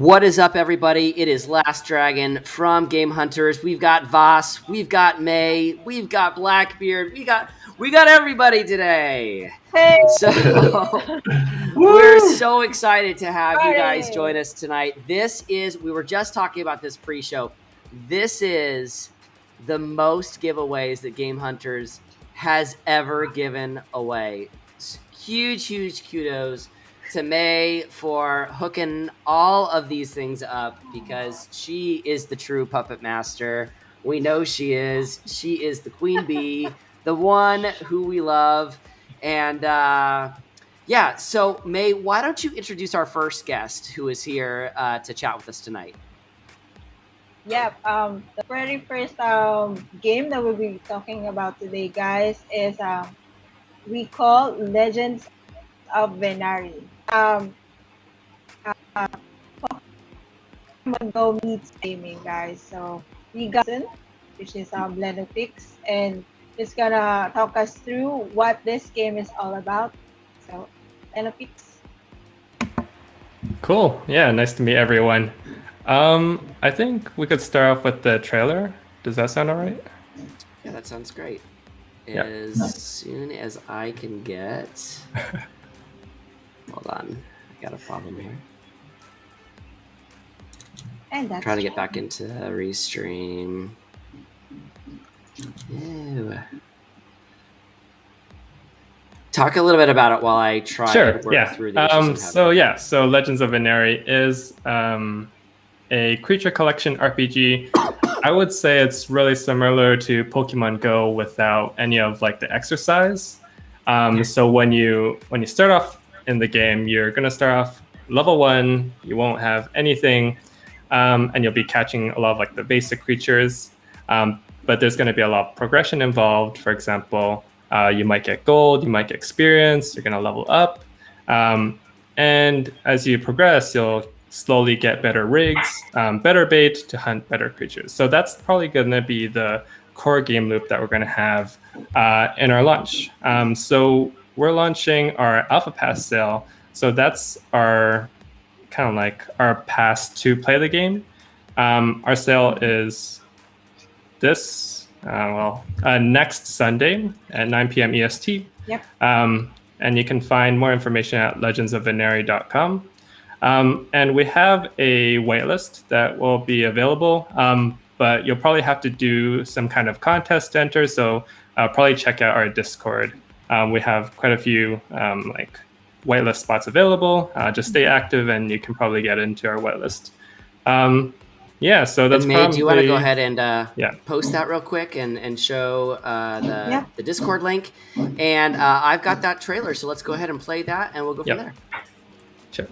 What is up, everybody? It is Last Dragon from GameHunters. We've got Vaas, we've got May, we've got Blackbeard, we got everybody today. Hey! So we're so excited to have you guys join us tonight. We were just talking about this pre-show. This is the most giveaways that GameHunters has ever given away. Huge kudos to May for hooking all of these things up, because she is the true puppet master. We know she is. She is the queen bee, the one who we love. And so May, why don't you introduce our first guest who is here to chat with us tonight? Yep. The very first game that we'll be talking about today, guys, is we call Legends of Venari. Pokemon Go meets gaming, guys. So we got which is Lenopix, and it's gonna talk us through what this game is all about. So Lenopix. Cool. Yeah, nice to meet everyone. I think we could start off with the trailer. Does that sound all right? Yeah, that sounds great. As soon as I can get... Hold on. I got a problem here. And that's trying to get back into Restream. Ew. Talk a little bit about it while I try to work through the issues. So Legends of Venari is a creature collection RPG. I would say it's really similar to Pokemon Go without any of like the exercise. So when you start off in the game, you're gonna start off level 1. You won't have anything, and you'll be catching a lot of like the basic creatures. But there's gonna be a lot of progression involved. For example, you might get gold, you might get experience. You're gonna level up, and as you progress, you'll slowly get better rigs, better bait to hunt better creatures. So that's probably going to be the core game loop that we're going to have in our launch. So we're launching our Alpha Pass sale. So that's our kind of like our pass to play the game. Our sale is next Sunday at 9 p.m. EST. Yep. And you can find more information at legendsofvenari.com. And we have a waitlist that will be available, but you'll probably have to do some kind of contest to enter. So probably check out our Discord. We have quite a few like waitlist spots available. Just stay active, and you can probably get into our waitlist. So that's May, do you want to go ahead and post that real quick and show the Discord link? And I've got that trailer, so let's go ahead and play that, and we'll go from there. Sure.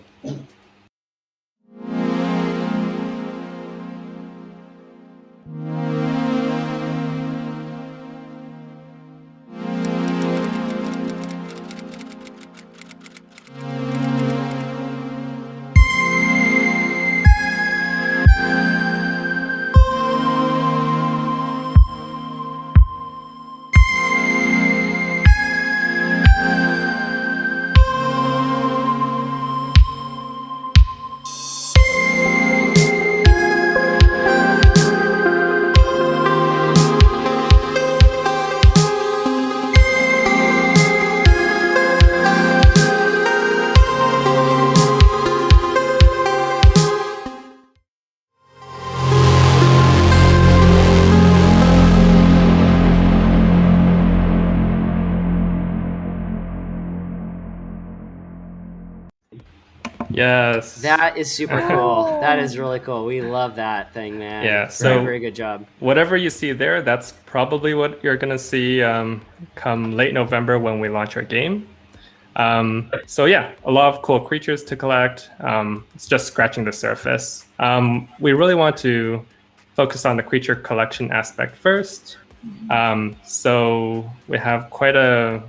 Yes. That is super cool. That is really cool. We love that thing, man. Yeah. So very good job. Whatever you see there, that's probably what you're gonna see come late November when we launch our game. A lot of cool creatures to collect. It's just scratching the surface. We really want to focus on the creature collection aspect first. So we have quite I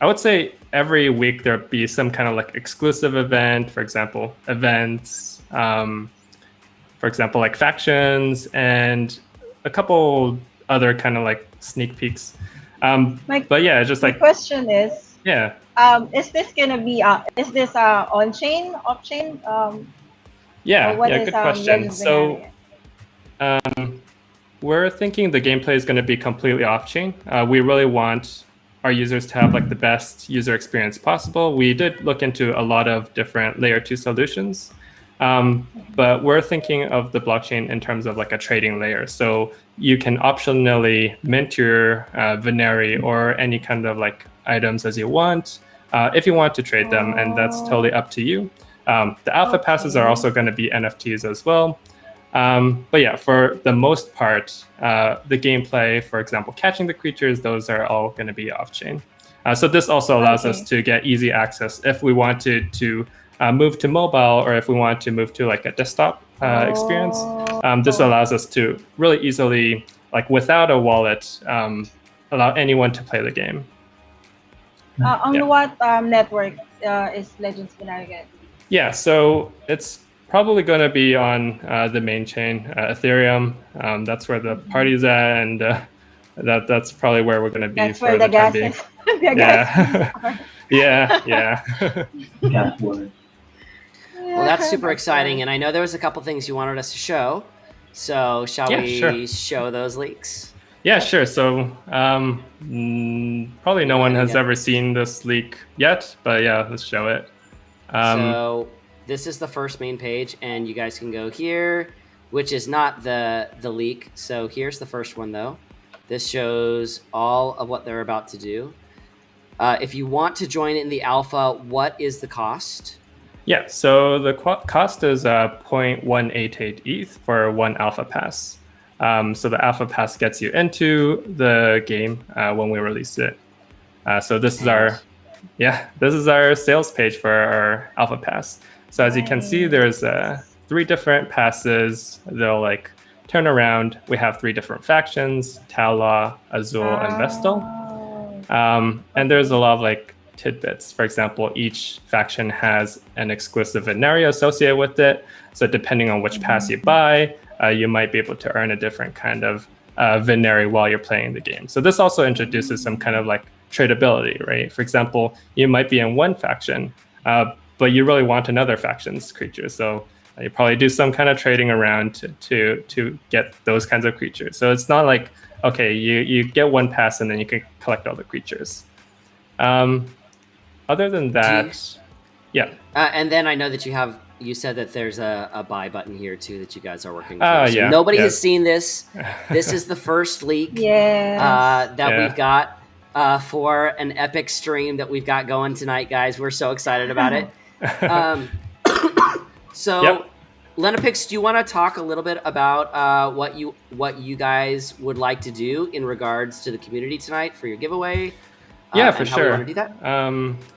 would say every week there'll be some kind of like exclusive event, for example, events, like factions, and a couple other kind of like sneak peeks. Just like... My question is... Yeah. Is this gonna be is this on chain, off chain? Yeah, Or what yeah, is good question. Legends So Binaria? we're thinking the gameplay is going to be completely off-chain. We really want our users to have like the best user experience possible. We did look into a lot of different layer 2 solutions, but we're thinking of the blockchain in terms of like a trading layer. So you can optionally mint your Veneri or any kind of like items as you want, if you want to trade them, and that's totally up to you. The alpha passes are also going to be NFTs as well. But yeah, for the most part, the gameplay, for example, catching the creatures, those are all going to be off-chain. So this also allows us to get easy access if we wanted to move to mobile, or if we want to move to like a desktop experience. This allows us to really easily, like without a wallet, allow anyone to play the game. On what network is Legends Binaria? Yeah, so it's probably going to be on the main chain, Ethereum. That's where the party's at, and that's probably where we're going to be. That's for where the time gas being. is. The gas are. yeah. Gas word. Well, that's super exciting, and I know there was a couple things you wanted us to show. So shall we show those leaks? Yeah, sure. So probably no one has ever seen this leak yet, but yeah, let's show it. So this is the first main page, and you guys can go here, which is not the leak. So here's the first one, though. This shows all of what they're about to do. If you want to join in the alpha, what is the cost? Yeah, so the cost is 0.188 ETH for one alpha pass. So the alpha pass gets you into the game when we release it. So this is our sales page for our alpha pass. So as you can see, there's 3 different passes. They'll like turn around. We have 3 different factions: Tala, Azul, and Vestal. And there's a lot of like tidbits. For example, each faction has an exclusive Veneri associated with it. So depending on which pass you buy, you might be able to earn a different kind of Veneri while you're playing the game. So this also introduces some kind of like tradability, right? For example, you might be in one faction, but you really want another faction's creature. So you probably do some kind of trading around to get those kinds of creatures. So it's not like, okay, you get one pass and then you can collect all the creatures. Other than that, and then I know that you said that there's a buy button here too that you guys are working on. So nobody has seen this. This is the first leak that we've got for an epic stream that we've got going tonight, guys. We're so excited about it. Lenapix, do you want to talk a little bit about what you guys would like to do in regards to the community tonight for your giveaway? Yeah, for and how sure. we want to do that?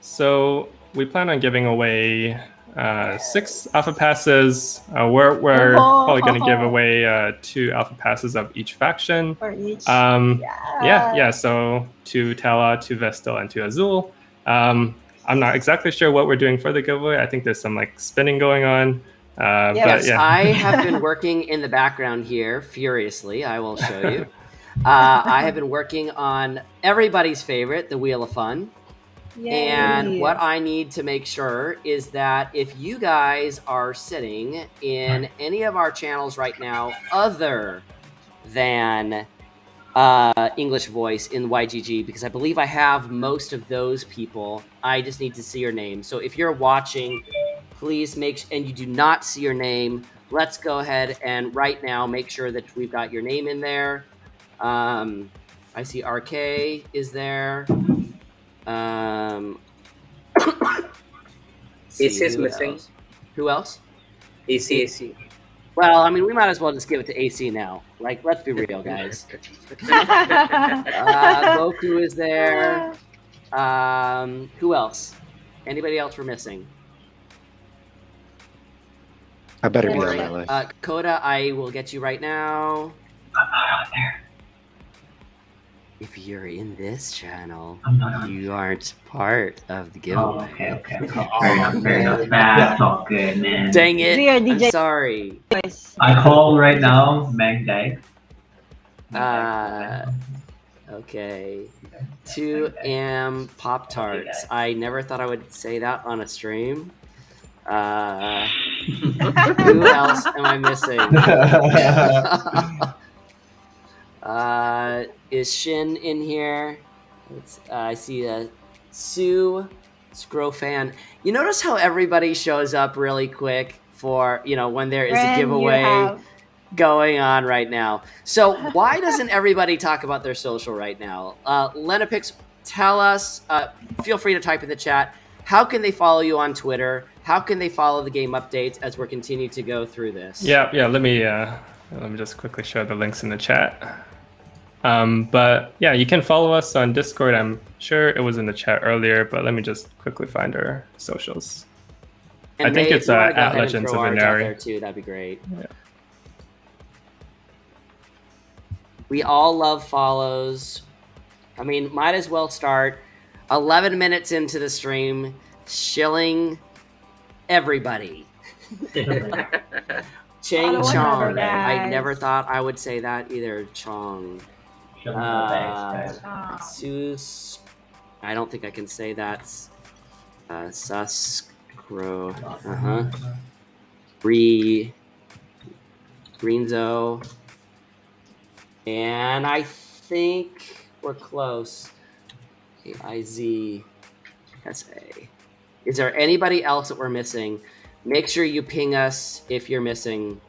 So we plan on giving away 6 alpha passes. We're probably going to give away 2 alpha passes of each faction. For each. So 2 Tala, 2 Vestal, and 2 Azul. I'm not exactly sure what we're doing for the giveaway. I think there's some like spinning going on. I have been working in the background here furiously. I will show you. I have been working on everybody's favorite, the Wheel of Fun. Yay. And what I need to make sure is that if you guys are sitting in any of our channels right now other than English Voice in YGG, because I believe I have most of those people, I just need to see your name. So if you're watching, please and you do not see your name, let's go ahead and right now make sure that we've got your name in there. I see RK is there. AC is missing. Who else? AC. Well, I mean, we might as well just give it to AC now. Like, let's be real, guys. Goku is there. Who else? Anybody else we're missing? I better be on that list. Coda, I will get you right now. I'm not on there. If you're in this channel, you aren't part of the giveaway. Okay. Fair enough. That's all good, man. Dang it. I'm sorry. I call right now, Magdag. Okay. 2am Pop-Tarts. I never thought I would say that on a stream. Who else am I missing? Is Shin in here? I see Sue, Scrofan. You notice how everybody shows up really quick for, when there is a giveaway going on right now. So why doesn't everybody talk about their social right now? Lenapix, tell us, feel free to type in the chat. How can they follow you on Twitter? How can they follow the game updates as we're continuing to go through this? Yeah. Let me just quickly show the links in the chat. But yeah, you can follow us on Discord. I'm sure it was in the chat earlier, but let me just quickly find our socials. And I think it's at Legends of Inari. There too. That'd be great. Yeah. We all love follows. I mean, might as well start 11 minutes into the stream, shilling everybody. Chang Chong. I never thought I would say that either. Chong. Sus. I don't think I can say that. Suskro. Greenzo. And I think we're close. AIZSA. Is there anybody else that we're missing? Make sure you ping us if you're missing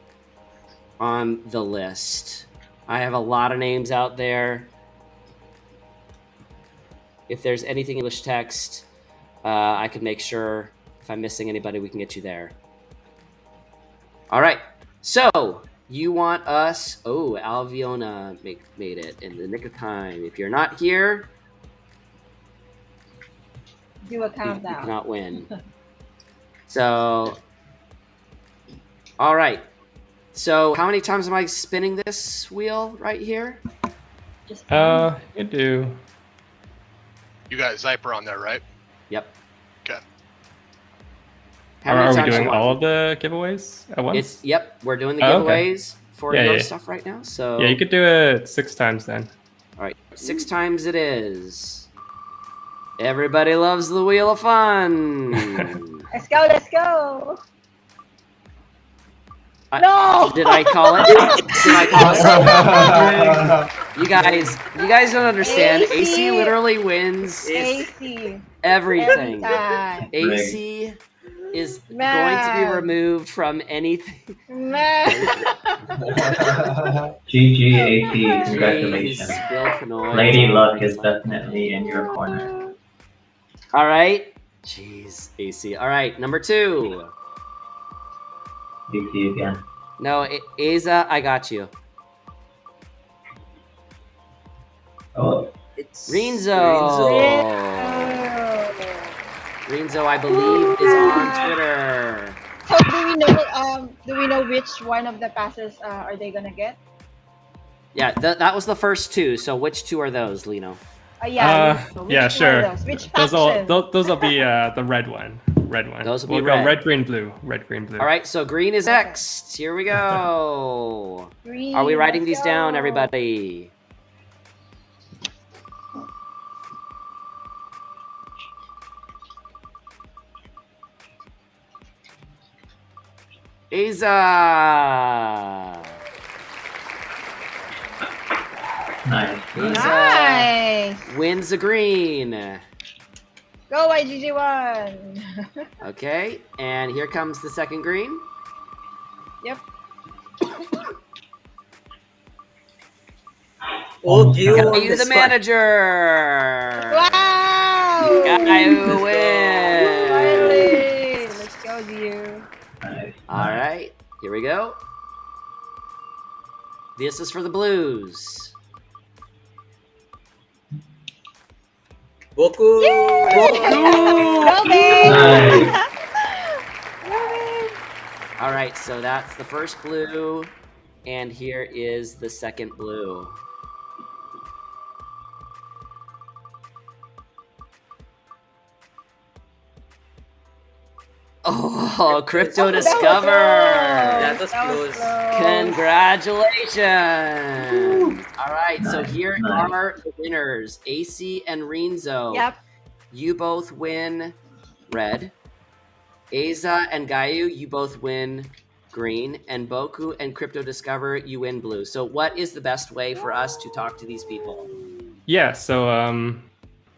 on the list. I have a lot of names out there. If there's anything English text, I can make sure if I'm missing anybody, we can get you there. All right. So you want us... Oh, Alviona made it in the nick of time. If you're not here... Do a countdown. You cannot win. So... All right. So how many times am I spinning this wheel right here? Just you do. You got Zyper on there, right? Yep. Okay. Are we doing all of the giveaways at once? Yep, we're doing the giveaways for your stuff right now. So yeah, you could do it 6 times then. All right, 6 times it is. Everybody loves the Wheel of Fun. Let's go, let's go. No! Did I call it? You guys don't understand. AC literally wins everything. AC is going to be removed from anything. GG AC, congratulations. Lady Luck is definitely in your corner. All right. Jeez, AC. All right, number 2. DC again. No, Aza, I got you. Oh, It's Rinzo. Rinzo, I believe, is on Twitter. So do we know which one of the passes are they gonna get? Yeah, that was the first 2. So which 2 are those, Lino? Yeah, sure. Which those will be the red one. Those will be red. Go red, green, blue. Red, green, blue. All right, so green is next. Here we go. Green, are we writing these down, everybody? Aza. Nice. Wins the green. Go YGG1. Okay, and here comes the second green. Yep. You the manager. Wow. Guy who wins. Finally. Let's go, dear. All right, here we go. This is for the Blues. Boku! Nice. All right, so that's the first blue, and here is the second blue. Oh, Crypto Discover! That was close. Congratulations! All right, so here Nice. are the winners, AC and Rinzo. Yep. You both win red. Aza and Gayu, you both win green, and Boku and Crypto Discover, you win blue. So what is the best way for us to talk to these people? Yeah, so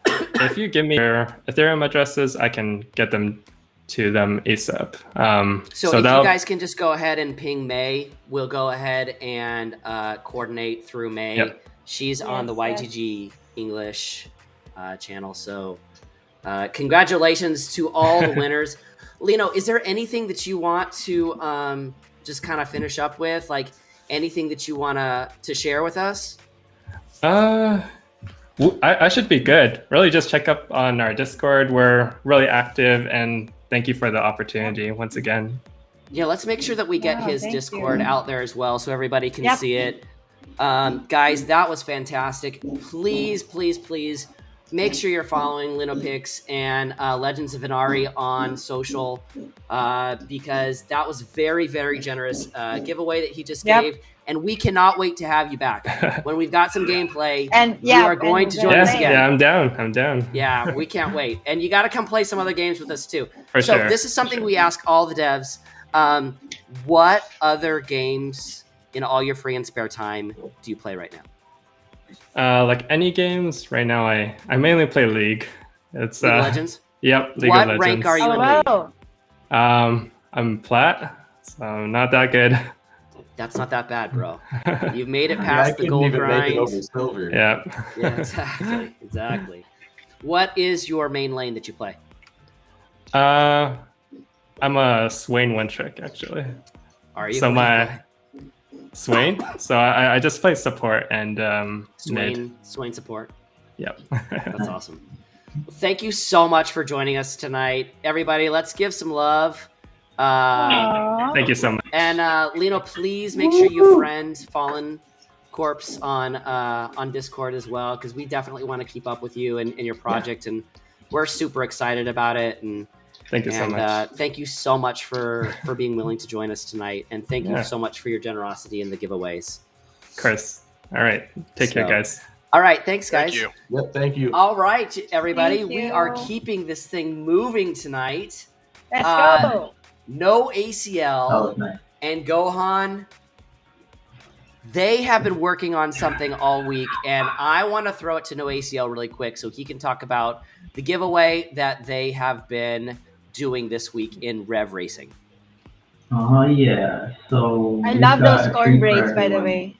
if you give me your Ethereum addresses, I can get them to them ASAP. So if you guys can just go ahead and ping May, we'll go ahead and coordinate through May. Yep. She's on the YGG English channel. So congratulations to all the winners. Lino, is there anything that you want to just kind of finish up with? Like anything that you want to share with us? I should be good. Really just check up on our Discord. We're really active, and thank you for the opportunity once again. Yeah, let's make sure that we get his Discord out there as well so everybody can see it. Guys, that was fantastic. Please, please, please make sure you're following Linopix and Legends of Inari on social because that was very, very generous giveaway that he just gave. And we cannot wait to have you back when we've got some gameplay. And you are going to join us again. Yeah, I'm down. Yeah, we can't wait. And you got to come play some other games with us too. For sure. This is something we ask all the devs. What other games in all your free and spare time do you play right now? Like any games right now, I mainly play League. It's League of Legends. Yep, League of Legends. What rank are you in League? I'm plat, so not that good. That's not that bad, bro. You've made it past the gold grind. Make it over silver. Yeah. Yeah, exactly. What is your main lane that you play? I'm a Swain one trick actually. Are you? So my Swain. So I just play support and mid. Swain support. Yep. That's awesome. Well, thank you so much for joining us tonight, everybody. Let's give some love. Thank you so much. And Lino, please make sure you friend Fallen Corpse on Discord as well, because we definitely want to keep up with you and your project, and we're super excited about it. And thank you so much. Thank you so much for being willing to join us tonight, and thank you so much for your generosity in the giveaways. Of course. All right. Take care, guys. All right. Thanks, guys. Thank you. Yep. Thank you. All right, everybody. We are keeping this thing moving tonight. Let's go. No ACL nice. And Gohan, they have been working on something all week, and I want to throw it to No ACL really quick so he can talk about the giveaway that they have been doing this week in Rev Racing. Oh, yeah. So I love those corn braids, by the way.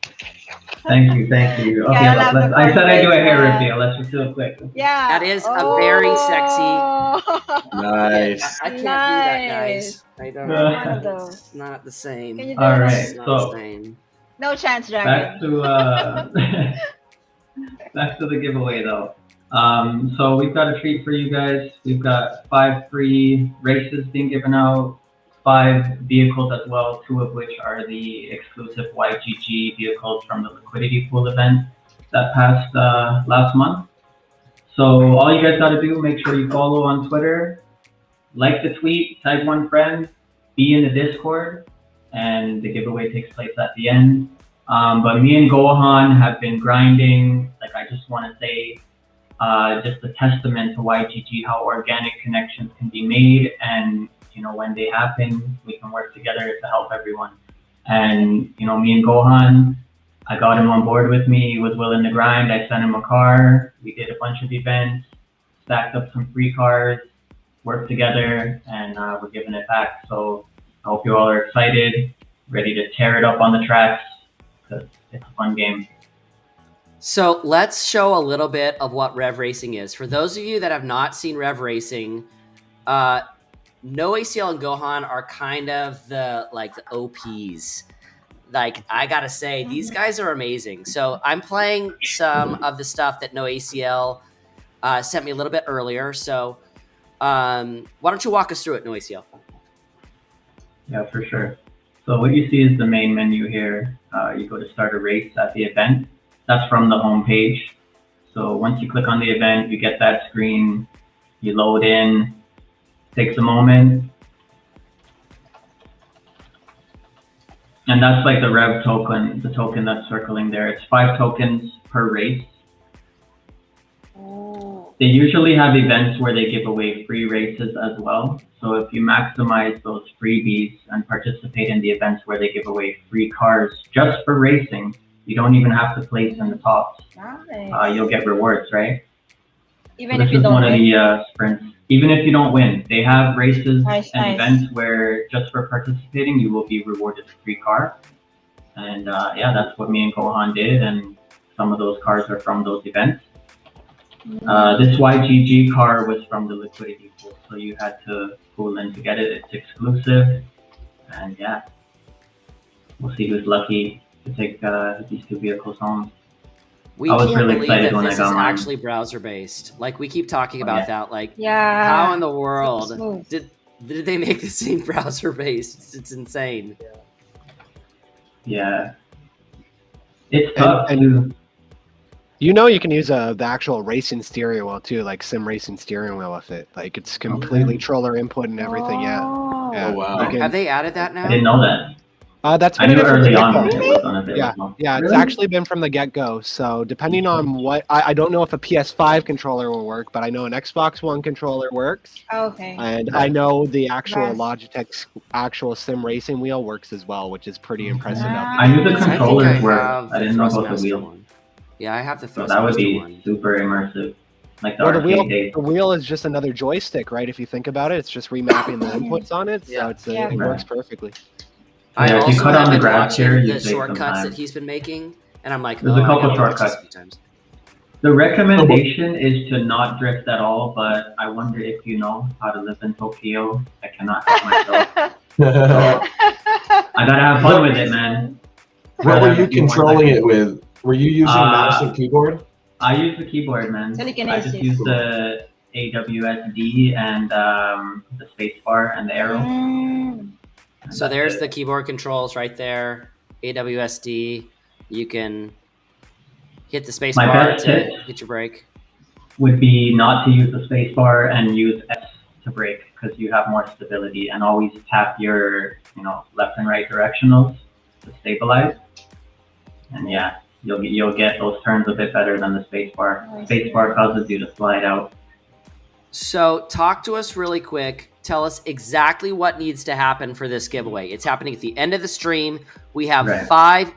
Thank you. Okay, I said I do a hair reveal. Let's just do it quick. Yeah. That is a very sexy. Nice. I can't do that, guys. I don't know. It's not the same. Can you do All it? right. It's not the same. No chance, Dragon. Back to the giveaway though. So we've got a treat for you guys. We've got 5 free races being given out, 5 vehicles as well, 2 of which are the exclusive YGG vehicles from the liquidity pool event that passed last month. So all you guys got to do, make sure you follow on Twitter, like the tweet, tag one friend, be in the Discord, and the giveaway takes place at the end. But me and Gohan have been grinding. Like, I just want to say, just a testament to YGG, how organic connections can be made, and when they happen, we can work together to help everyone. And me and Gohan, I got him on board with me. He was willing to grind. I sent him a car. We did a bunch of events, stacked up some free cars, worked together, and we're giving it back. So I hope you all are excited, ready to tear it up on the tracks, because it's a fun game. So let's show a little bit of what Rev Racing is. For those of you that have not seen Rev Racing, No ACL and Gohan are kind of the OPs. Like, I gotta say, these guys are amazing. So I'm playing some of the stuff that No ACL sent me a little bit earlier. So why don't you walk us through it, No ACL? Yeah, for sure. So what you see is the main menu here. You go to start a race at the event. That's from the home page. So once you click on the event, you get that screen. You load in. Takes a moment. And that's like the Rev token, the token that's circling there. It's 5 tokens per race. Oh. They usually have events where they give away free races as well. So if you maximize those freebies and participate in the events where they give away free cars just for racing, you don't even have to place in the tops. Nice. You'll get rewards, right? Even So if this you is don't one of win. the sprints. Even if you don't win, they have races Nice, and nice. events where just for participating, you will be rewarded a free car. And yeah, that's what me and Gohan did. And some of those cars are from those events. This YGG car was from the liquidity pool, so you had to pool in to get it. It's exclusive, and yeah, we'll see who's lucky to take these two vehicles home. We I was can't really believe excited that when I this got is mine. actually browser based. Like we keep talking Oh, about yeah. that. Like, Yeah. how in the world Smooth. did they make this thing browser based? It's insane. Yeah, it's tough too. You know, you can use the actual racing steering wheel too, like sim racing steering wheel with it. Like it's completely troller input and everything. Yeah. Oh. Yeah. Oh, wow. You can- Have they added that now? I didn't know that. That's I been in knew it from the early on get-go. when it was unavailable. Yeah, it's Really? actually been from the get-go. So depending on what, I don't know if a PS5 controller will work, but I know an Xbox One controller works, Okay. and I know the actual Nice. Logitech's actual sim racing wheel works as well, which is pretty impressive. Nice. I knew the I think controllers I work. have I the didn't know about the Thrustmaster wheel. one. Yeah, I have the So that would Thrustmaster be one. super immersive, like the Well, arcade days. the wheel is just another joystick, right? If you think about it, it's just remapping the inputs on it, so Yeah. Yeah. it works perfectly. I Yeah, if you also cut have on the been graph watching here, you the save some shortcuts time. that he's been making, and I'm like, There's oh, a couple I gotta watch this shortcuts. a few times. The recommendation is to not drift at all, but I wonder if you know how to live in Tokyo. I cannot help myself. I gotta have fun with it, man. What were you controlling it with? Were you using mouse and keyboard? I use the keyboard, man. I Telekinesis. just use the AWSD and the space bar and the arrow. Mm. and So that's there's it. the keyboard controls right there. AWSD. You can hit the space My bar best to tip hit your brake. would be not to use the space bar and use S to brake because you have more stability, and always tap your left and right directionals to stabilize. And yeah, you'll get those turns a bit better than the space bar. Space bar causes you to slide out. So talk to us really quick. Tell us exactly what needs to happen for this giveaway. It's happening at the end of the stream. We have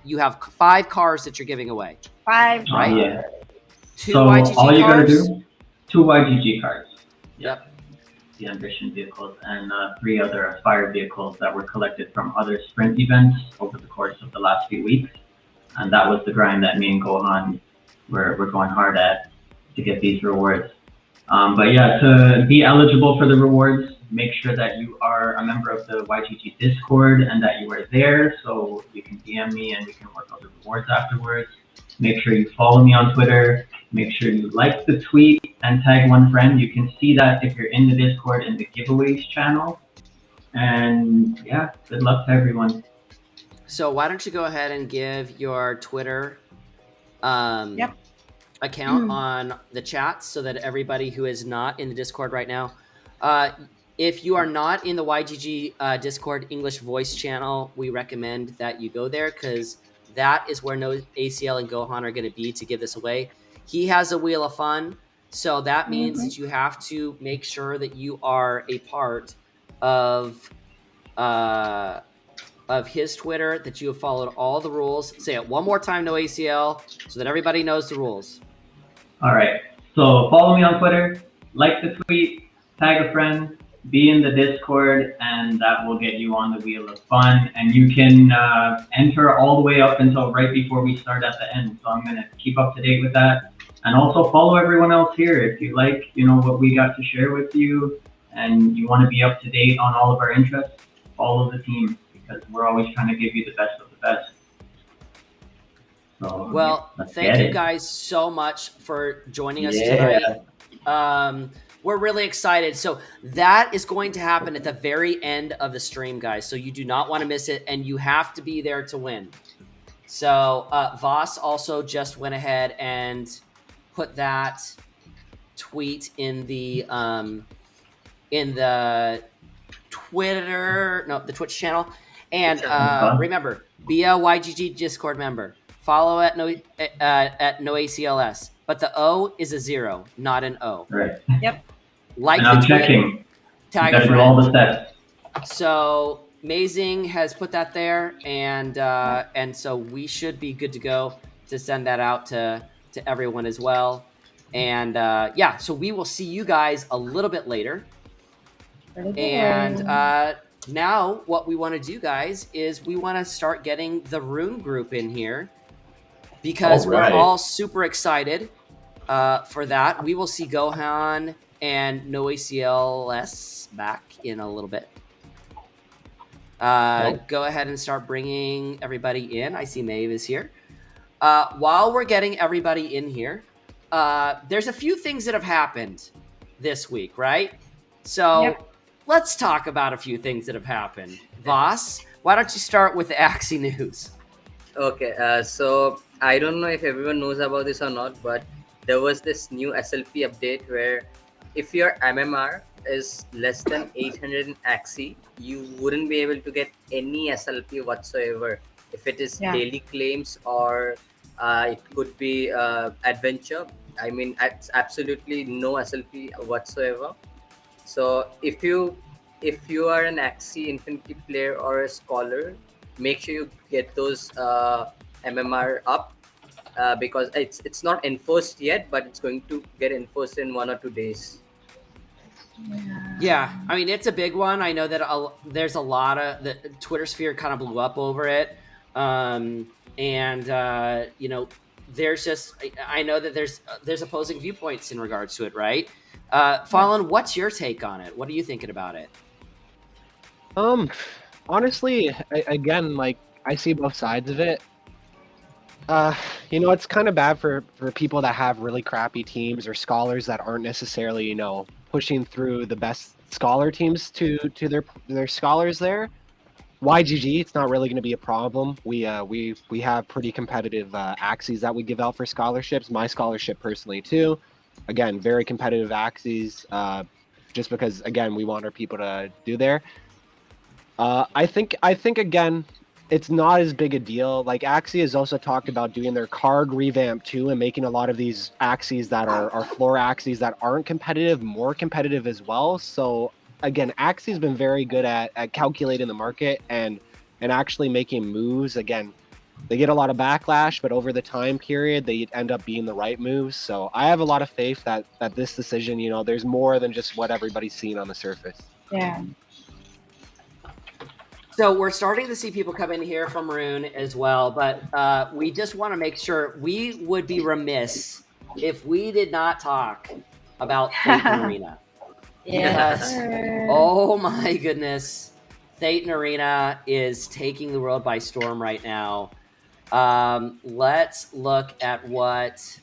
you have 5 cars that you're giving away. 5. Right? Yeah. 2 So YGG all you gotta cars. do, 2 YGG cars. Yep. The ambition vehicles and 3 other aspire vehicles that were collected from other sprint events over the course of the last few weeks. And that was the grind that me and Gohan were going hard at to get these rewards. But yeah, to be eligible for the rewards, make sure that you are a member of the YGG Discord and that you are there so you can DM me and we can work out the rewards afterwards. Make sure you follow me on Twitter. Make sure you like the tweet and tag one friend. You can see that if you're in the Discord in the giveaways channel. And yeah, good luck to everyone. So why don't you go ahead and give your Twitter account on the chat so that everybody who is not in the Discord right now, if you are not in the YGG Discord English voice channel, we recommend that you go there because that is where no ACL and Gohan are going to be to give this away. He has a Wheel of Fun, so that means that you have to make sure that you are a part of his Twitter, that you have followed all the rules. Say it one more time, no ACL, so that everybody knows the rules. All right. So follow me on Twitter, like the tweet, tag a friend, be in the Discord, and that will get you on the Wheel of Fun. And you can enter all the way up until right before we start at the end. So I'm going to keep up to date with that. And also follow everyone else here. If you like, what we got to share with you and you want to be up to date on all of our interests, follow the team because we're always trying to give you the best of the best. So, well, thank you guys so much for joining us tonight. We're really excited. So that is going to happen at the very end of the stream, guys. So you do not want to miss it, and you have to be there to win. So Vaas also just went ahead and put that tweet in the Twitch channel. And remember, be a YGG Discord member. Follow at no ACLS, but the O is a 0, not an O. Right. Yep. Like And the I'm tweet, checking. tag You a gotta do all the friend. steps. So Mae-Zing has put that there, and so we should be good to go to send that out to everyone as well. And yeah, so we will see you guys a little bit later. And now what we want to do, guys, is we want to start getting the Rune group in here because we're all super excited for that. We will see Gohan and No ACLS back in a little bit. Go ahead and start bringing everybody in. I see Maeve is here. While we're getting everybody in here, there's a few things that have happened this week, right? So let's talk about a few things that have happened. Vaas, why don't you start with the Axie news? Okay, so I don't know if everyone knows about this or not, but there was this new SLP update where if your MMR is less than 800 in Axie, you wouldn't be able to get any SLP whatsoever. If it is daily claims or it could be adventure, I mean, it's absolutely no SLP whatsoever. So if you are an Axie Infinity player or a scholar, make sure you get those MMR up because it's not enforced yet, but it's going to get enforced in 1 or 2 days. Yeah, I mean, it's a big one. I know that there's a lot of the Twitter sphere kind of blew up over it. You know, there's just, I know that there's opposing viewpoints in regards to it, right? Fallen, what's your take on it? What are you thinking about it? Honestly, again, like, I see both sides of it. You know, it's kind of bad for people that have really crappy teams or scholars that aren't necessarily, you know, pushing through the best scholar teams to their scholars there. YGG, it's not really going to be a problem. We have pretty competitive Axies that we give out for scholarships. My scholarship personally too. Again, very competitive Axies. Just because again we want our people to do there. I think again, it's not as big a deal. Like Axie has also talked about doing their card revamp too, and making a lot of these Axies that are floor Axies that aren't competitive more competitive as well. So again, Axie's been very good at calculating the market and actually making moves. Again, they get a lot of backlash, but over the time period, they end up being the right moves. So I have a lot of faith that this decision, you know, there's more than just what everybody's seeing on the surface. Yeah. So we're starting to see people come in here from Rune as well, but we just want to make sure we would be remiss if we did not talk about Thetan Arena. Yes. Oh my goodness. Thetan Arena is taking the world by storm right now. Let's look at what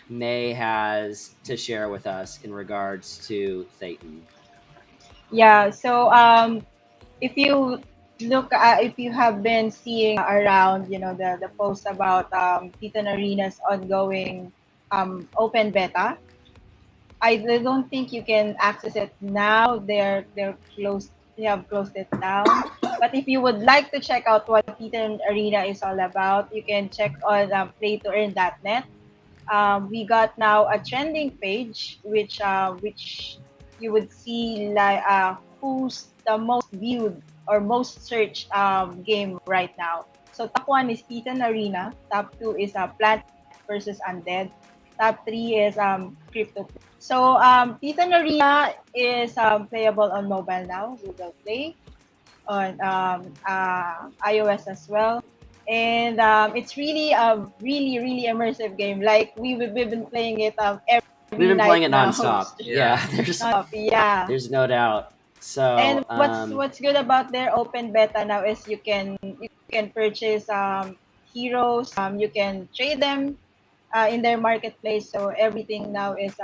May has to share with us in regards to Thetan. Yeah, so if you look if you have been seeing around, you know, the post about Thetan Arena's ongoing open beta, I don't think you can access it now. They're closed. They have closed it down. But if you would like to check out what Thetan Arena is all about, you can check on playtoearn.net. We got now a trending page, which you would see like who's the most viewed or most searched game right now. So top 1 is Thetan Arena. Top 2 is Plant versus Undead. Top 3 is Crypto. So Thetan Arena is playable on mobile now, Google Play, on iOS as well. And it's really a really immersive game. Like we've been playing it every We've been night playing it now. nonstop. Yeah, there's no doubt. So and what's good about their open beta now is you can purchase heroes. You can trade them in their marketplace. So everything now is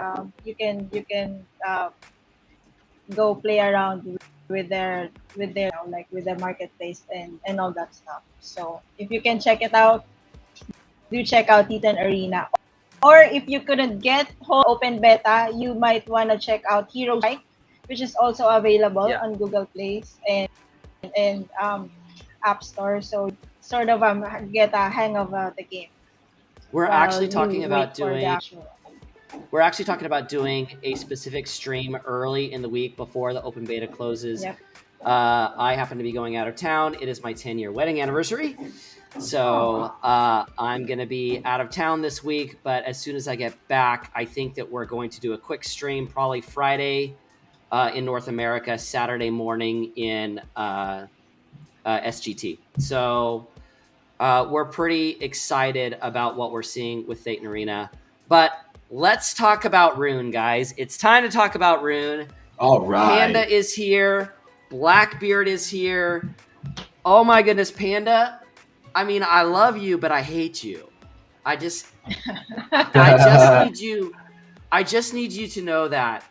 you can go play around with their like with their marketplace and all that stuff. So if you can check it out, do check out Thetan Arena. Or if you couldn't get whole open beta, you might want to check out Hero Strike, which is also available on Google Play and App Store. So sort of get a hang of the game. We're while actually you talking about wait for the doing. actual- We're actually talking about doing a specific stream early in the week before the open beta closes. Yep. I happen to be going out of town. It is my 10-year wedding anniversary. So I'm going to be out of town this week. But as soon as I get back, I think that we're going to do a quick stream, probably Friday in North America, Saturday morning in SGT. So we're pretty excited about what we're seeing with Thetan Arena. But let's talk about Rune, guys. It's time to talk about Rune. All right. Panda is here. Blackbeard is here. Oh my goodness, Panda. I mean, I love you, but I hate you. I just need you to know that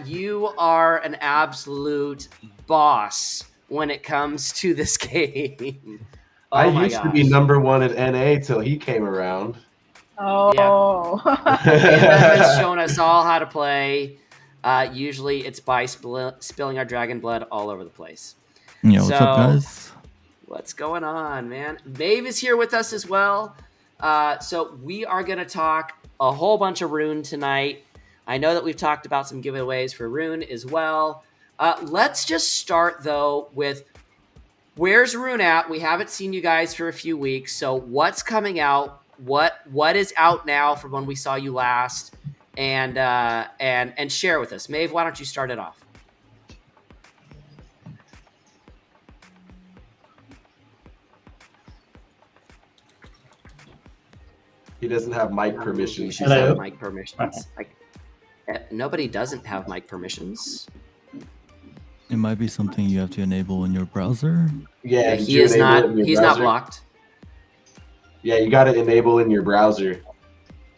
you are an absolute boss when it comes to this game. I used to be #1 at NA till he came around. Oh. Panda has shown us all how to play. Usually it's by spilling our dragon blood all over the place. Yo, what's up, guys? What's going on, man? Maeve is here with us as well. So we are going to talk a whole bunch of Rune tonight. I know that we've talked about some giveaways for Rune as well. Let's just start, though, with where's Rune at? We haven't seen you guys for a few weeks. So what's coming out? What is out now from when we saw you last? And share with us. Maeve, why don't you start it off? He doesn't have mic permissions. She doesn't have mic permissions. Nobody doesn't have mic permissions. It might be something you have to enable in your browser. Yeah, he is not. He's not blocked. Yeah, you got to enable in your browser.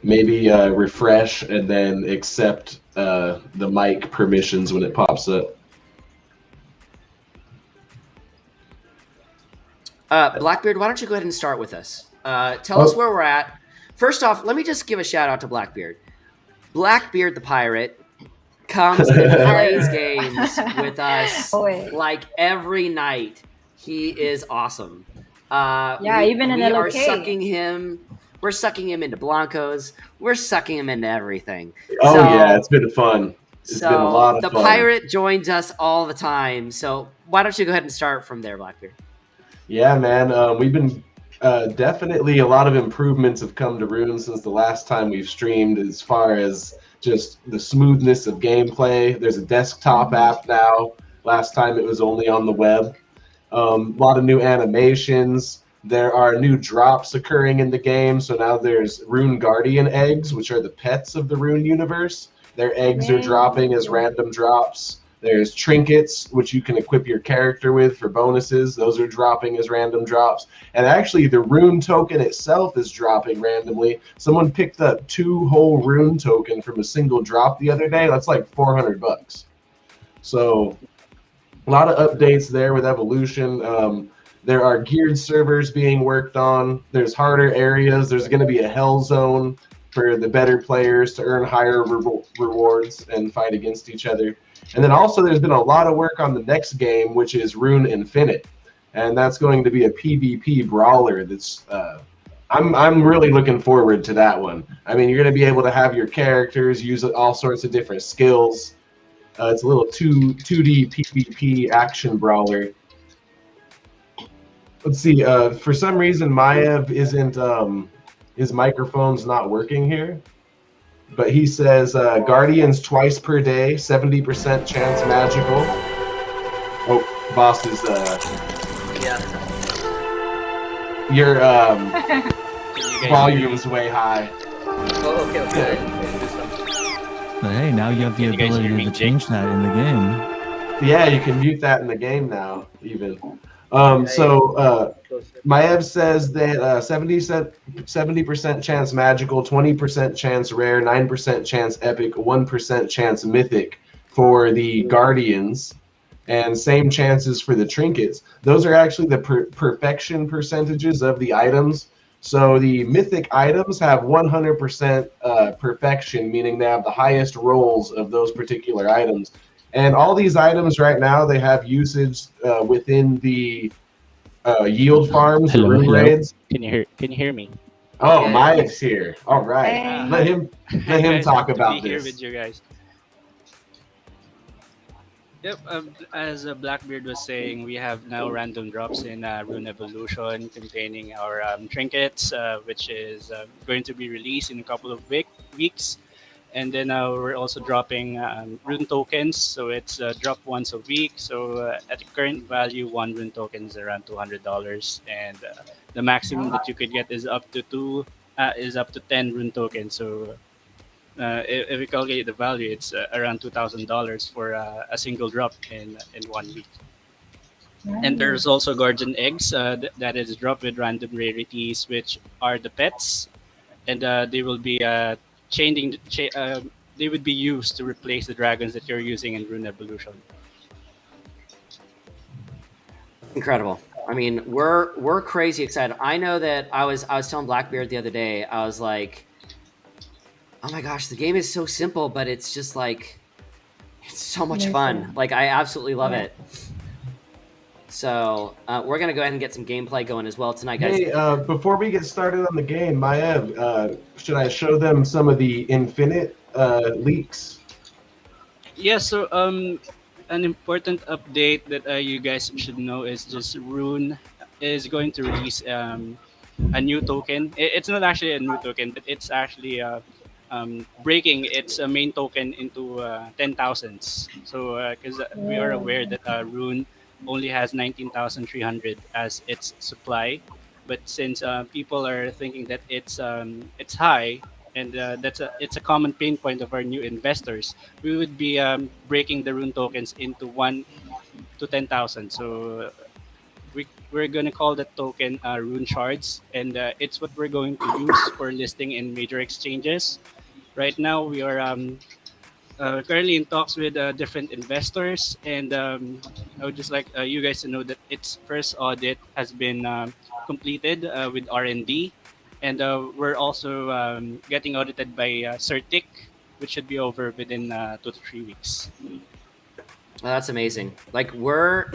Maybe refresh and then accept the mic permissions when it pops up. Blackbeard, why don't you go ahead and start with us? Tell us where we're at. First off, let me just give a shout out to Blackbeard. Blackbeard the pirate comes and plays games with us like every night. He is awesome. Even in LOK. We're sucking him into Blancos. We're sucking him into everything. Oh, yeah, it's been fun. It's been a lot of fun. The pirate joins us all the time. So why don't you go ahead and start from there, Blackbeard? Yeah, man. We've been definitely a lot of improvements have come to Rune since the last time we've streamed as far as just the smoothness of gameplay. There's a desktop app now. Last time it was only on the web. A lot of new animations. There are new drops occurring in the game. So now there's Rune Guardian eggs, which are the pets of the Rune universe. Their eggs are dropping as random drops. There's trinkets, which you can equip your character with for bonuses. Those are dropping as random drops. And actually, the Rune token itself is dropping randomly. Someone picked up 2 whole Rune token from a single drop the other day. That's like $400. So a lot of updates there with evolution. There are geared servers being worked on. There's harder areas. There's going to be a hell zone for the better players to earn higher rewards and fight against each other. And then also there's been a lot of work on the next game, which is Rune Infinite. And that's going to be a PvP brawler that's I'm really looking forward to that one. I mean, you're going to be able to have your characters use all sorts of different skills. It's a little 2D PvP action brawler. Let's see. For some reason, Maev isn't. His microphone's not working here, but he says Guardians twice per day, 70% chance magical. Oh, Vaas is. Your volume's way high. Oh, okay. But hey, now you have the ability to change that in the game. Yeah, you can mute that in the game now, even. Maev says that 70% chance magical, 20% chance rare, 9% chance epic, 1% chance mythic for the Guardians, and same chances for the trinkets. Those are actually the perfection percentages of the items. So the mythic items have 100% perfection, meaning they have the highest rolls of those particular items. And all these items right now, they have usage within the yield farms, the room raids. Can you hear me? Oh, Yeah. Mike's here. All right. Hey. Let him Guys, talk good to about be here this. with you guys. Yep, as Blackbeard was saying, we have now random drops in Rune Evolution containing our trinkets, which is going to be released in a couple of weeks. And then we're also dropping rune tokens, so it's drop once a week. So at the current value, one rune token is around $200, and the maximum that you could get is up to 10 rune tokens. So if we calculate the value, it's around $2,000 for a single drop in 1 week. And there's also guardian eggs that is dropped with random rarities, which are the pets, and they will be they would be used to replace the dragons that you're using in Rune Evolution. Incredible. I mean, we're crazy excited. I know that I was telling Blackbeard the other day, I was like, oh my gosh, the game is so simple, but it's just like, it's so much fun. Like, I absolutely love it. So we're gonna go ahead and get some gameplay going as well tonight, guys. Hey, before we get started on the game, Maya, should I show them some of the Infinite leaks? Yeah, so an important update that you guys should know is just Rune is going to release a new token. It's not actually a new token, but it's actually breaking its main token into 10,000s. So, because we are aware that Rune only has 19,300 as its supply, but since people are thinking that it's high, and it's a common pain point of our new investors, we would be breaking the Rune tokens into 1 to 10,000. So we're gonna call that token Rune Shards, and it's what we're going to use for listing in major exchanges. Right now, we are currently in talks with different investors, and I would just like you guys to know that its first audit has been completed with R&D, and we're also getting audited by Certic, which should be over within 2 to 3 weeks. Well, that's amazing. Like we're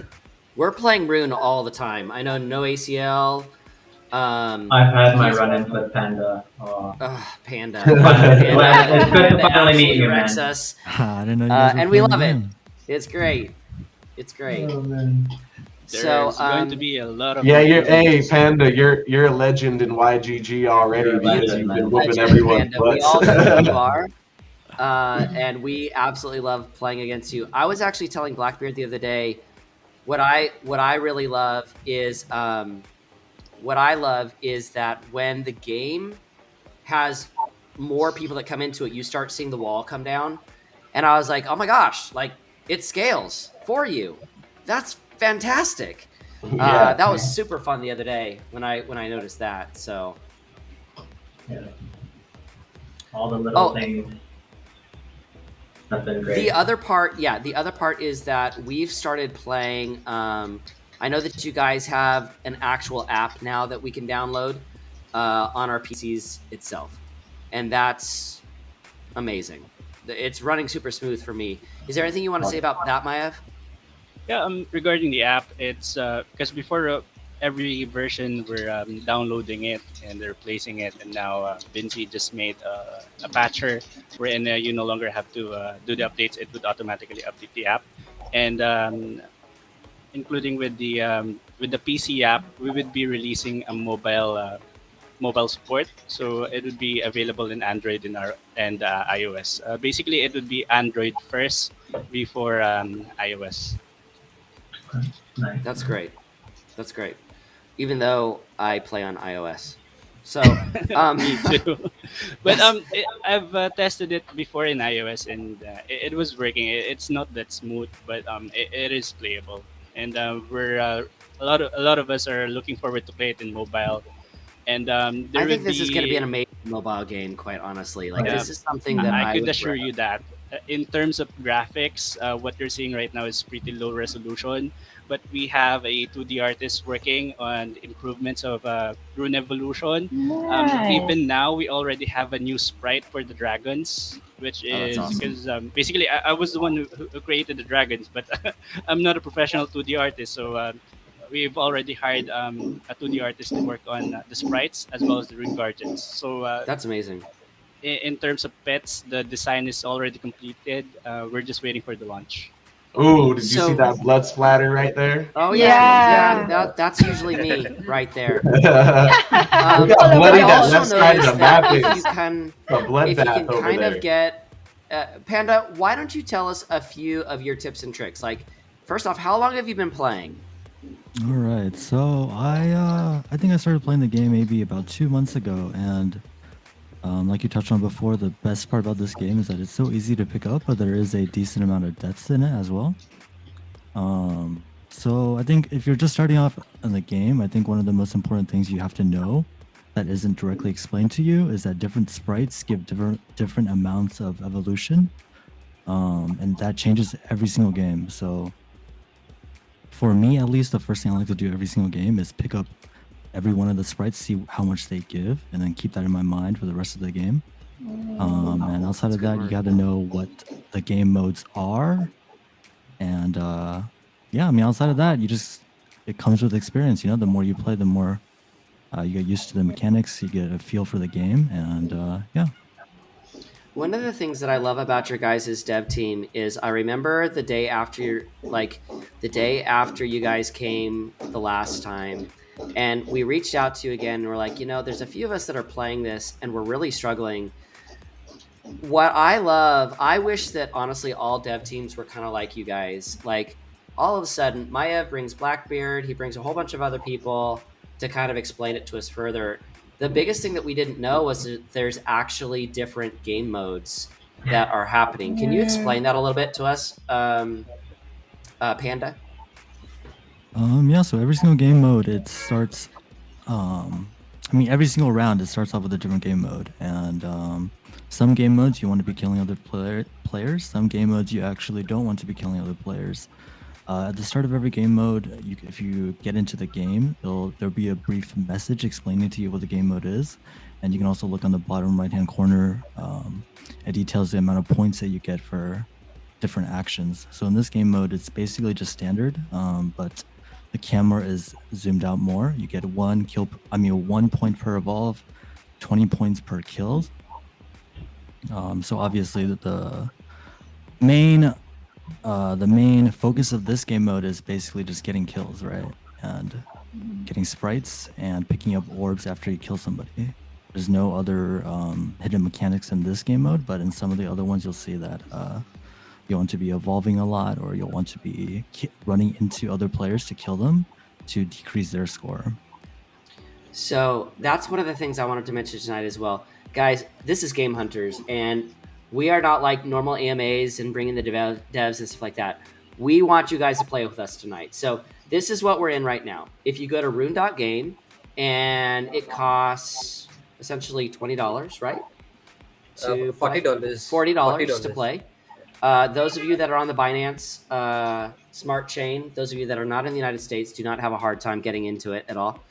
playing Rune all the time. I know no ACL. I've had my run-ins with Panda. Oh. Panda. It's good to finally absolutely meet you, wrecks man. us. I didn't know you guys were and we playing love the it. game. It's great. It's great. Oh, man. There's going to be a lot of hey Panda, you're a legend in YGG already You're a because legend, you've man. been whooping Legend, everyone's Panda. We butts. all know who you are. And we absolutely love playing against you. I was actually telling Blackbeard the other day, what I really love is that when the game has more people that come into it, you start seeing the wall come down. And I was like, oh my gosh, like it scales for you. That's fantastic. That was super fun the other day when I noticed that. So Yeah. All the little things have been great. the other part is that we've started playing. I know that you guys have an actual app now that we can download on our PCs itself, and that's amazing. It's running super smooth for me. Is there anything you want to say about that, Maev? Yeah, regarding the app, it's because before every version we're downloading it and they're replacing it, and now Vinci just made a patcher wherein you no longer have to do the updates; it would automatically update the app, and including with the PC app, we would be releasing a mobile support, so it would be available in Android and iOS. Basically, it would be Android first before iOS. Nice. That's great. That's great. Even though I play on iOS, so Me too. But I've tested it before in iOS, and it was working. It's not that smooth, but it is playable, and we're a lot of us are looking forward to play it in mobile. And I think this is going to be an amazing mobile game. Quite honestly, like this is something that I could would assure grab. you that in terms of graphics, what you're seeing right now is pretty low resolution. But we have a 2D artist working on improvements of Rune Evolution. Even now, we already have a new sprite for the dragons, which is awesome. because basically I was the one who created the dragons, but I'm not a professional 2D artist, so we've already hired a 2D artist to work on the sprites as well as the rune guardians. So That's amazing. in terms of pets, the design is already completed. We're just waiting for the launch. Ooh, did you see So- that blood splatter right there? Oh Yeah. that's usually me right there. We got Well, bloody I that also left side of the map that if is you can a bloodbath over kind there. of get Panda, why don't you tell us a few of your tips and tricks? Like, first off, how long have you been playing? All right, so I think I started playing the game maybe about 2 months ago, and like you touched on before, the best part about this game is that it's so easy to pick up, but there is a decent amount of deaths in it as well. So I think if you're just starting off in the game, I think one of the most important things you have to know that isn't directly explained to you is that different sprites give different amounts of evolution, and that changes every single game. So for me, at least, the first thing I like to do every single game is pick up every one of the sprites, see how much they give, and then keep that in my mind for the rest of the game. And outside of that, you got to know what the game modes are. And yeah, I mean, outside of that, it comes with experience. You know, the more you play, the more you get used to the mechanics, you get a feel for the game, and yeah. One of the things that I love about your guys' dev team is I remember the day after you guys came the last time, and we reached out to you again, and we're like, there's a few of us that are playing this, and we're really struggling. What I love, I wish that honestly all dev teams were kind of like you guys. Like, all of a sudden, Maev brings Blackbeard, he brings a whole bunch of other people to kind of explain it to us further. The biggest thing that we didn't know was that there's actually different game modes that are happening. Can you explain that a little bit to us, Panda? Yeah, so every single game mode, it starts, every single round, it starts off with a different game mode. And some game modes, you want to be killing other players. Some game modes, you actually don't want to be killing other players. At the start of every game mode, if you get into the game, there'll be a brief message explaining to you what the game mode is. And you can also look on the bottom right-hand corner. It details the amount of points that you get for different actions. So in this game mode, it's basically just standard, but the camera is zoomed out more. You get 1 point per evolve, 20 points per kill. So obviously the main focus of this game mode is basically just getting kills, right? And getting sprites and picking up orbs after you kill somebody. There's no other hidden mechanics in this game mode, but in some of the other ones, you'll see that you want to be evolving a lot, or you'll want to be running into other players to kill them to decrease their score. So that's one of the things I wanted to mention tonight as well. Guys, this is GameHunters, and we are not like normal AMAs and bringing the devs and stuff like that. We want you guys to play with us tonight. So this is what we're in right now. If you go to rune.game, and it costs essentially $20, right? $40. $40 to play. Those of you that are on the Binance Smart Chain, those of you that are not in the United States, do not have a hard time getting into it at all.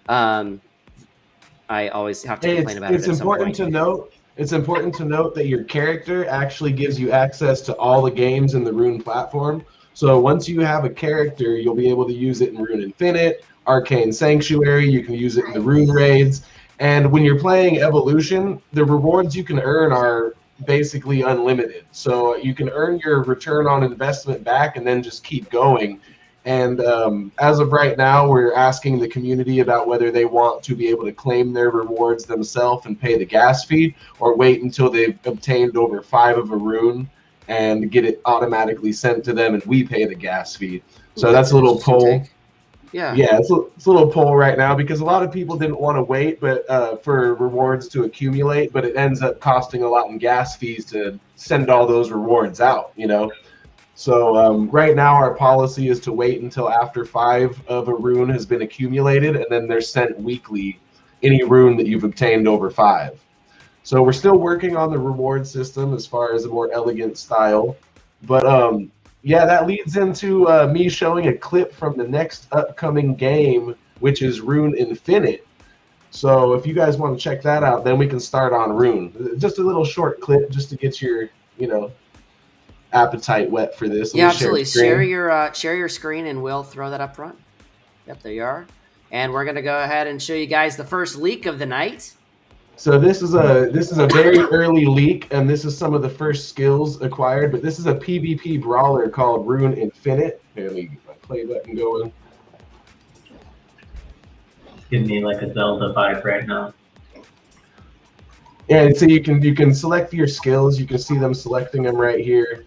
I always have to complain about it. It's important to note. It's important to note that your character actually gives you access to all the games in the Rune platform. So once you have a character, you'll be able to use it in Rune Infinite, Arcane Sanctuary. You can use it in the Rune raids. And when you're playing Evolution, the rewards you can earn are basically unlimited. So you can earn your return on investment back and then just keep going. And as of right now, we're asking the community about whether they want to be able to claim their rewards themselves and pay the gas fee, or wait until they've obtained over 5 of a rune and get it automatically sent to them and we pay the gas fee. So that's a little poll. Yeah, it's a little poll right now because a lot of people didn't want to wait for rewards to accumulate, but it ends up costing a lot in gas fees to send all those rewards out, So right now our policy is to wait until after 5 of a rune has been accumulated, and then they're sent weekly, any rune that you've obtained over 5. So we're still working on the reward system as far as a more elegant style. But yeah, that leads into me showing a clip from the next upcoming game, which is Rune Infinite. So if you guys want to check that out, then we can start on Rune. Just a little short clip just to get your, appetite wet for this. Yeah, absolutely. Share your screen and we'll throw that up front. Yep, there you are. And we're gonna go ahead and show you guys the first leak of the night. So this is a very early leak, and this is some of the first skills acquired. But this is a PvP brawler called Rune Infinite. Here, let me get my play button going. Give me like a Zelda vibe right now. Yeah, and so you can select your skills. You can see them selecting them right here.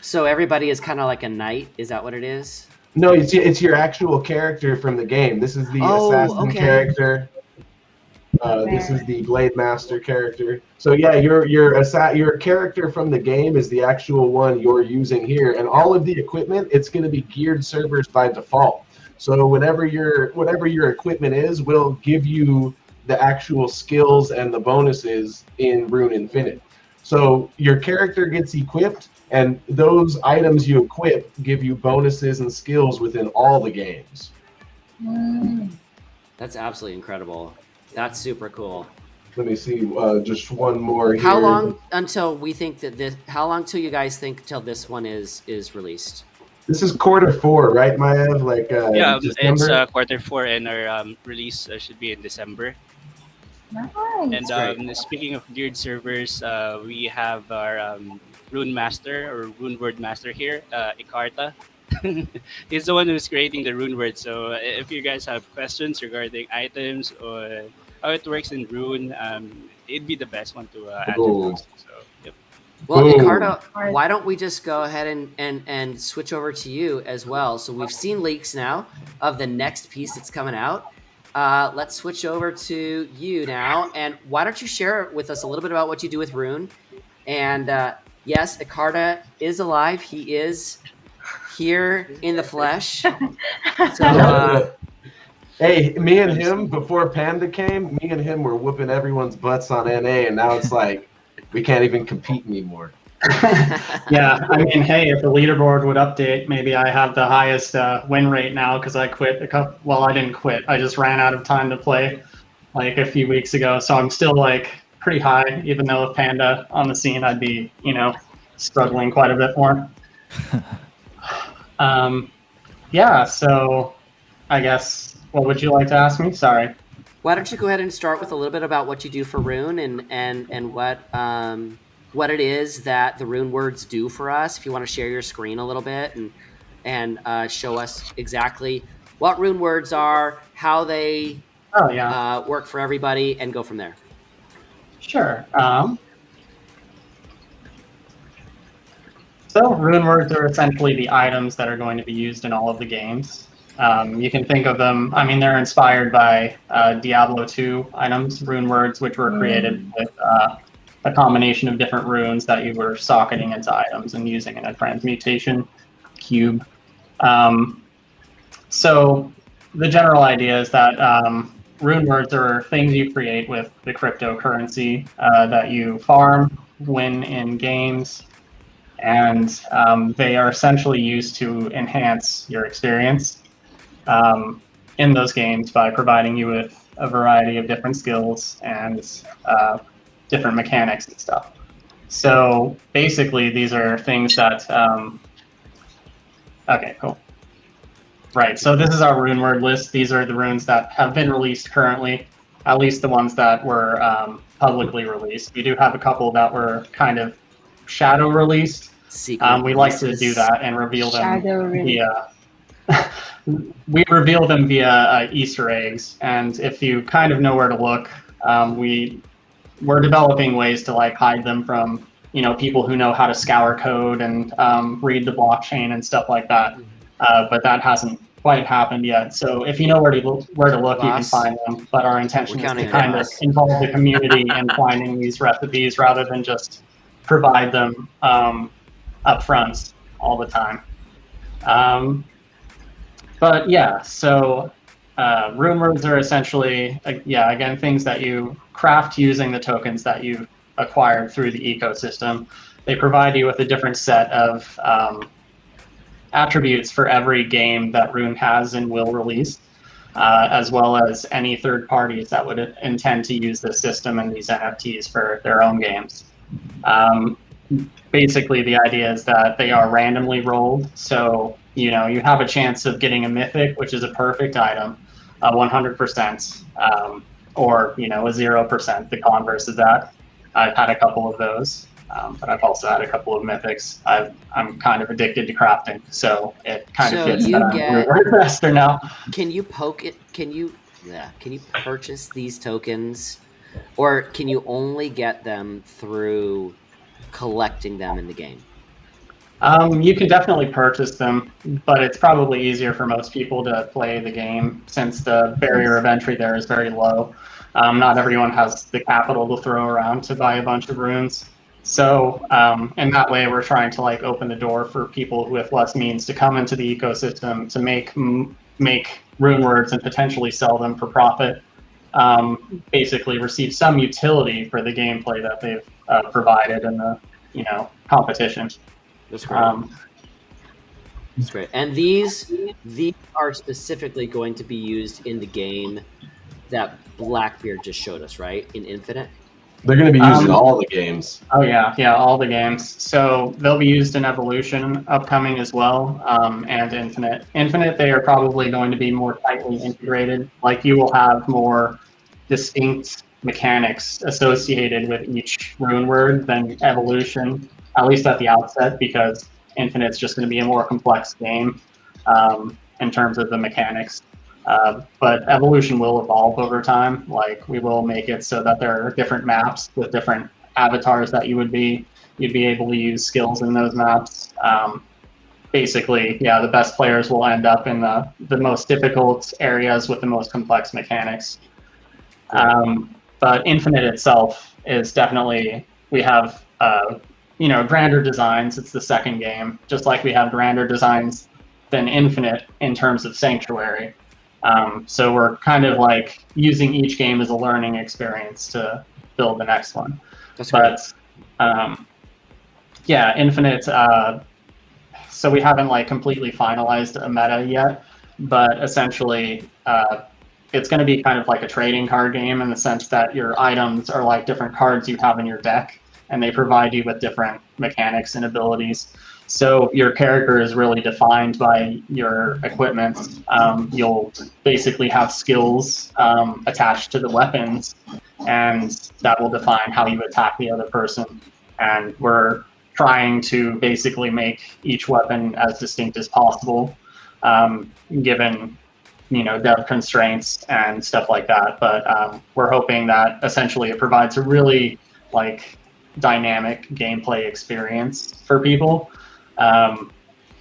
So everybody is kind of like a knight. Is that what it is? No, it's your actual character from the game. This is the assassin character. This is the Blade Master character. So yeah, your character from the game is the actual one you're using here, and all of the equipment, it's going to be geared servers by default. So whatever your equipment is, will give you the actual skills and the bonuses in Rune Infinite. So your character gets equipped, and those items you equip give you bonuses and skills within all the games. That's absolutely incredible. That's super cool. Let me see, just one more here. How long until we think that this? How long till you guys think till this one is released? This is Q4, right, Maev? Like yeah, December? it's Q4, and our release should be in December. Nice. And speaking of geared servers, we have our Rune Master or Rune Word Master here, Ikarta. He's the one who's creating the rune word. So if you guys have questions regarding items or how it works in Rune, it'd be the best one to answer those. So, yep. Well, Ikarta, why don't we just go ahead and switch over to you as well? So we've seen leaks now of the next piece that's coming out. Let's switch over to you now. And why don't you share with us a little bit about what you do with Rune? And yes, Ikarta is alive. He is here in the flesh. So, hey, me and him, before Panda came, me and him were whooping everyone's butts on NA, and now it's like we can't even compete anymore. Yeah, I mean, hey, if the leaderboard would update, maybe I have the highest win rate now because I quit well, I didn't quit. I just ran out of time to play like a few weeks ago. So I'm still like pretty high, even though with Panda on the scene, I'd be, struggling quite a bit more. Yeah, so I guess, what would you like to ask me? Sorry. Why don't you go ahead and start with a little bit about what you do for Rune and what it is that the rune words do for us. If you want to share your screen a little bit and show us exactly what rune words are, how they work for everybody, and go from there. Sure. So rune words are essentially the items that are going to be used in all of the games. You can think of them, I mean, they're inspired by Diablo 2 items, rune words, which were created with a combination of different runes that you were socketing into items and using in a transmutation cube. So the general idea is that rune words are things you create with the cryptocurrency that you farm, win in games, and they are essentially used to enhance your experience in those games by providing you with a variety of different skills and different mechanics and stuff. So basically, these are things that, okay, cool. Right, so this is our rune word list. These are the runes that have been released currently, at least the ones that were publicly released. We do have a couple that were kind of shadow released. We like to do that and reveal them via we reveal them via Easter eggs, and if you kind of know where to look, we're developing ways to like hide them from people who know how to scour code and read the blockchain and stuff like that. But that hasn't quite happened yet. So if you know where to look, you can find them. But our intention is to kind of involve the community in finding these recipes rather than just provide them up front all the time. But yeah, so rune words are essentially, again, things that you craft using the tokens that you've acquired through the ecosystem. They provide you with a different set of attributes for every game that Rune has and will release, as well as any third parties that would intend to use this system and these NFTs for their own games. Basically, the idea is that they are randomly rolled, so you know, you have a chance of getting a mythic, which is a perfect item, 100%, or, you know, a 0%, the converse of that. I've had a couple of those, but I've also had a couple of mythics. I'm kind of addicted to crafting, so it kind of fits that I'm a reward master now. Can you poke it? Can you purchase these tokens, or can you only get them through collecting them in the game? You can definitely purchase them, but it's probably easier for most people to play the game since the barrier of entry there is very low. Not everyone has the capital to throw around to buy a bunch of runes. So in that way, we're trying to like open the door for people with less means to come into the ecosystem to make rune words and potentially sell them for profit. Basically, receive some utility for the gameplay that they've provided in the competition. That's great. That's great. And these are specifically going to be used in the game that Blackbeard just showed us, right? In Infinite? They're going to be used in all the games. Oh, yeah, all the games. So they'll be used in Evolution upcoming as well, and Infinite. Infinite, they are probably going to be more tightly integrated. Like, you will have more distinct mechanics associated with each rune word than Evolution, at least at the outset, because Infinite's just going to be a more complex game in terms of the mechanics. But Evolution will evolve over time. Like, we will make it so that there are different maps with different avatars that you'd be able to use skills in those maps. Basically, yeah, the best players will end up in the most difficult areas with the most complex mechanics. But Infinite itself is definitely, we have grander designs. It's the second game, just like we have grander designs than Infinite in terms of Sanctuary. So we're kind of like using each game as a learning experience to build the next one. That's great. But yeah, Infinite. So we haven't like completely finalized a meta yet, but essentially it's going to be kind of like a trading card game in the sense that your items are like different cards you have in your deck, and they provide you with different mechanics and abilities. So your character is really defined by your equipment. You'll basically have skills attached to the weapons, and that will define how you attack the other person. And we're trying to basically make each weapon as distinct as possible, given dev constraints and stuff like that. But we're hoping that essentially it provides a really like dynamic gameplay experience for people,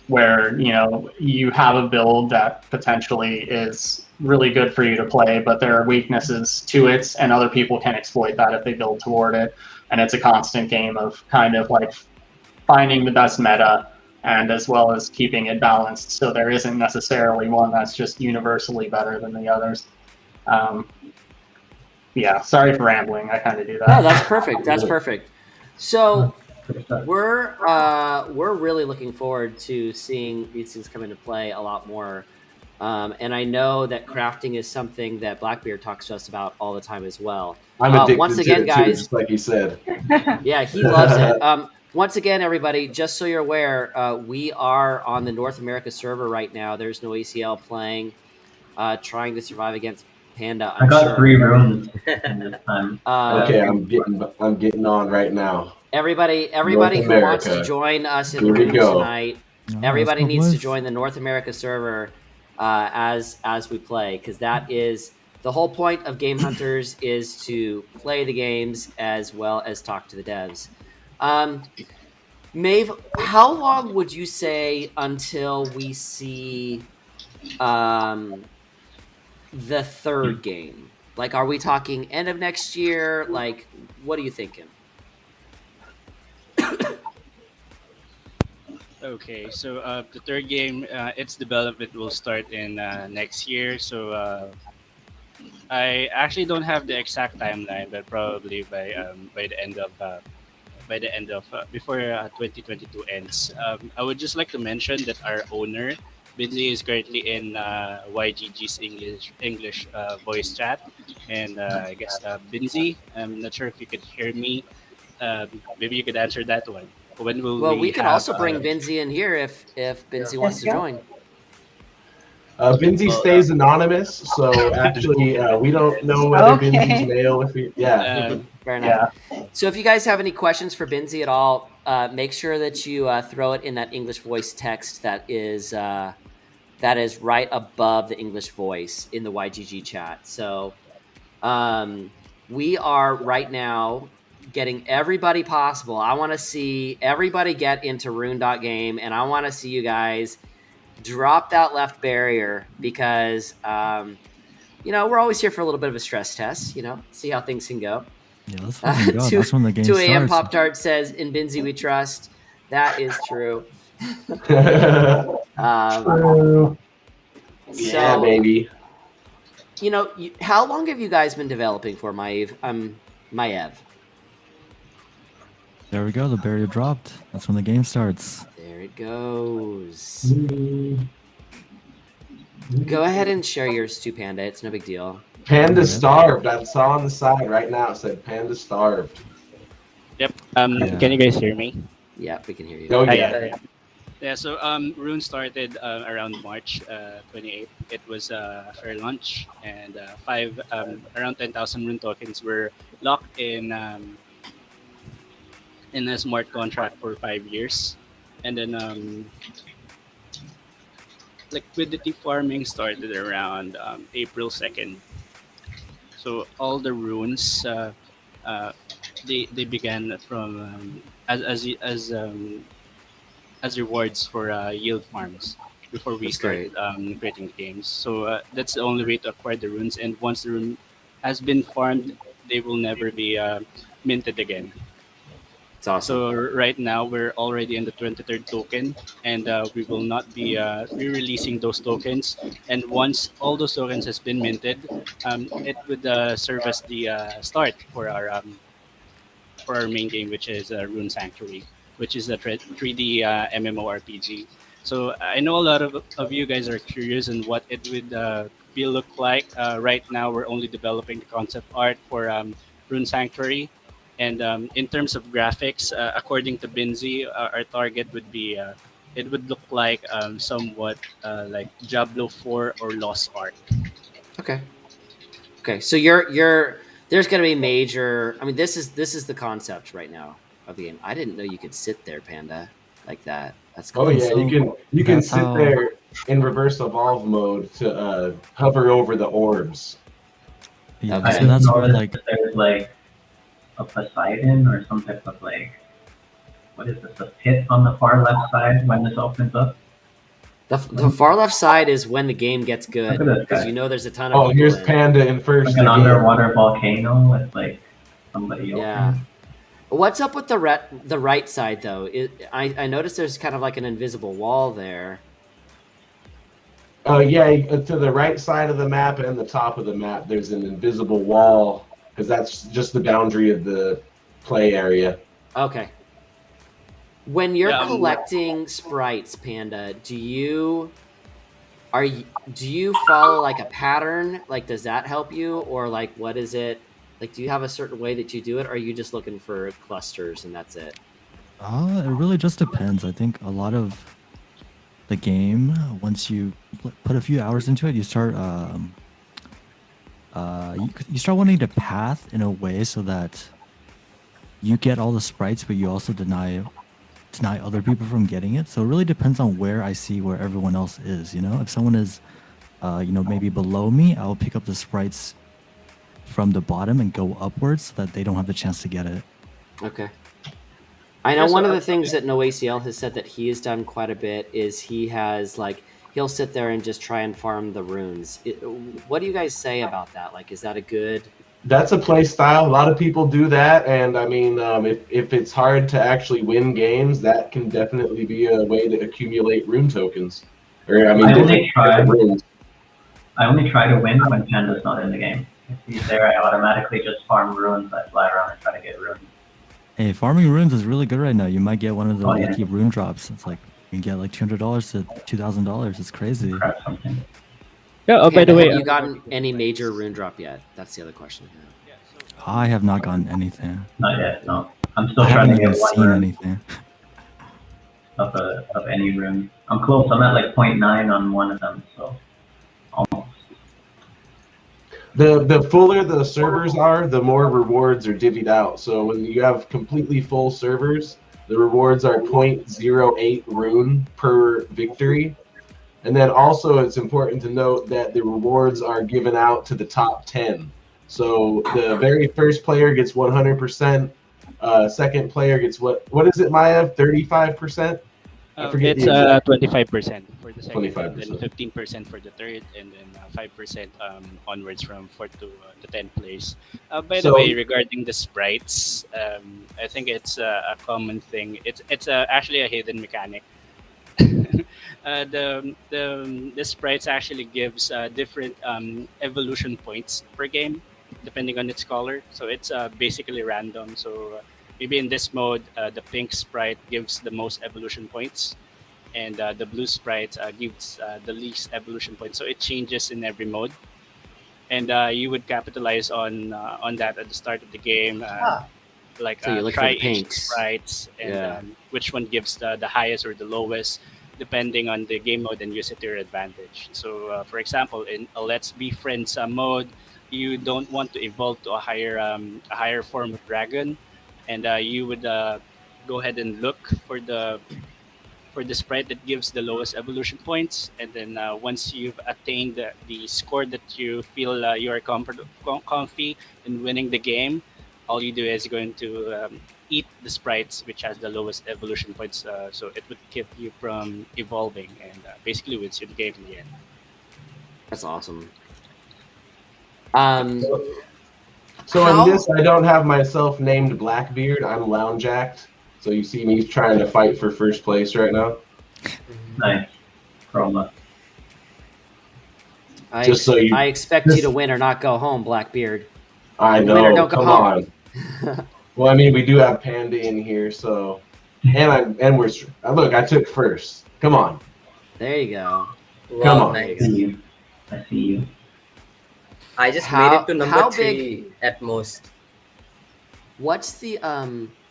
where you have a build that potentially is really good for you to play, but there are weaknesses to it, and other people can exploit that if they build toward it. And it's a constant game of kind of like finding the best meta, and as well as keeping it balanced, so there isn't necessarily one that's just universally better than the others. Yeah, sorry for rambling. I kind of do that. No, that's perfect. That's perfect. So we're really looking forward to seeing these things come into play a lot more. And I know that crafting is something that Blackbeard talks to us about all the time as well. I'm addicted once again, to it guys, too, just like he said. Yeah, he loves it. Once again, everybody, just so you're aware, we are on the North America server right now. There's no ACL playing, trying to survive against Panda. I got 3 runes this time. Okay, I'm getting on right now. Everybody who wants to join us in the room tonight, everybody needs to join the North America server as we play, because that is the whole point of Game Hunters, is to play the games as well as talk to the devs. Maeve, how long would you say until we see the third game? Like, are we talking end of next year? Like, what are you thinking? Okay, so the third game, its development will start in next year. So I actually don't have the exact timeline, but probably by the end of before 2022 ends. I would just like to mention that our owner Binzi is currently in YGG's English voice chat, and I guess Binzi, I'm not sure if you could hear me. Maybe you could answer that one. when will Well, we can have, also bring Binzi in here if Binzi wants to Yeah. join. Binzi stays anonymous, so actually we don't know whether Okay. Binzi's male. If he, yeah. Fair enough. So if you guys have any questions for Binzi at all, make sure that you throw it in that English voice text that is right above the English voice in the YGG chat. So we are right now getting everybody possible. I want to see everybody get into Rune.game, and I want to see you guys drop that left barrier because, we're always here for a little bit of a stress test, see how things can go. Yeah, let's fucking go. That's when the game 2 a.m. starts. Pop Tart says, in Binzi we trust. That is true. True. Yeah, baby. How long have you guys been developing for Maev? There we go. The barrier dropped. That's when the game starts. There it goes. Go ahead and share yours too, Panda. It's no big deal. Panda starved. I saw on the side right now. It said Panda starved. Yep. Can you guys hear me? Yeah, we can hear you. Oh yeah. Yeah. So Rune started around March 28th. It was a fair launch, and around 10,000 Rune tokens were locked in a smart contract for 5 years, and then liquidity farming started around April 2nd. So all the runes they began from as rewards for yield farms before we started creating the games. So that's the only way to acquire the runes. And once the rune has been farmed, they will never be minted again. It's awesome. So right now we're already in the 23rd token, and we will not be re-releasing those tokens. And once all those tokens has been minted, it would serve as the start for our main game, which is Rune Sanctuary, which is a 3D MMORPG. So I know a lot of you guys are curious on what it would look like. Right now we're only developing the concept art for Rune Sanctuary. And in terms of graphics, according to Binzi, our target would be it would look like somewhat like Diablo 4 or Lost Ark. Okay. So you're there's going to be major. I mean, this is the concept right now of the game. I didn't know you could sit there, Panda, like that. That's cool. Oh yeah, you can sit there in reverse evolve mode to hover over the orbs. Yeah, I so that's where there's like a Poseidon or some type of what is this, a pit on the far left side when this opens up? The far left side is when the game gets good, because there's a ton of people here's in. Panda in first. Like an underwater volcano with somebody else. Yeah. What's up with the right side though? I noticed there's kind of like an invisible wall there. Yeah, to the right side of the map and the top of the map, there's an invisible wall because that's just the boundary of the play area. Okay. When you're collecting sprites, Panda, do you follow like a pattern? Like, does that help you, or what is it? Like, do you have a certain way that you do it, or are you just looking for clusters and that's it? It really just depends. I think a lot of the game, once you put a few hours into it, you start you start wanting to path in a way so that you get all the sprites, but you also deny other people from getting it. So it really depends on where I see where everyone else is. If someone is maybe below me, I'll pick up the sprites from the bottom and go upwards so that they don't have the chance to get it. Okay. I know one of the things that NoACL has said that he has done quite a bit is he has he'll sit there and just try and farm the runes. What do you guys say about that? Is that a good... That's a play style. A lot of people do that, and I mean, if it's hard to actually win games, that can definitely be a way to accumulate rune tokens. Or I only try to win when Panda's not in the game. If he's there, I automatically just farm runes. I fly around and try to get runes. Hey, farming runes is really good right now. You might get one of the lucky rune drops. It's you can get $200 to $2,000. It's crazy. Yeah. Oh, by the way, have you gotten any major rune drop yet? That's the other question. I have not gotten anything. Not yet. No, I'm still trying to get one seen anything. of any rune. I'm close. I'm at like 0.9 on one of them, so almost. The fuller the servers are, the more rewards are divvied out. So when you have completely full servers, the rewards are 0.08 rune per victory. And then also it's important to note that the rewards are given out to the top 10. So the very first player gets 100%. Second player gets what is it, Maya? 35%? I forget It's the exact. 25% for the second, 25%. and then 15% for the third, and then 5% onwards from fourth to the 10th place. By the So- way, regarding the sprites, I think it's a common thing. It's actually a hidden mechanic. The sprites actually gives different evolution points per game, depending on its color. So it's basically random. So maybe in this mode, the pink sprite gives the most evolution points, and the blue sprite gives the least evolution points. So it changes in every mode, and you would capitalize on that at the start of the game. Like So you look for try the each pinks. sprites and Yeah. which one gives the highest or the lowest, depending on the game mode, and use it to your advantage. So, for example, in a Let's Be Friends mode, you don't want to evolve to a higher form of dragon, and you would go ahead and look for the sprite that gives the lowest evolution points, and then once you've attained the score that you feel you are comfy in winning the game, all you do is going to eat the sprites which has the lowest evolution points, so it would keep you from evolving, and basically wins you the game in the end. That's awesome. So How- in this, I don't have myself named Blackbeard. I'm Lounge Act. So you see me trying to fight for first place right now. Nice. Chroma. Just so you- I expect you to win or not go home, Blackbeard. I Win or know. don't go Come home. on. Well, I mean, we do have Panda in here, so we're look. I took first. Come on. There you go. Come Wow, on. nice. I see you. I just How- made it to number how 3 at most. What's the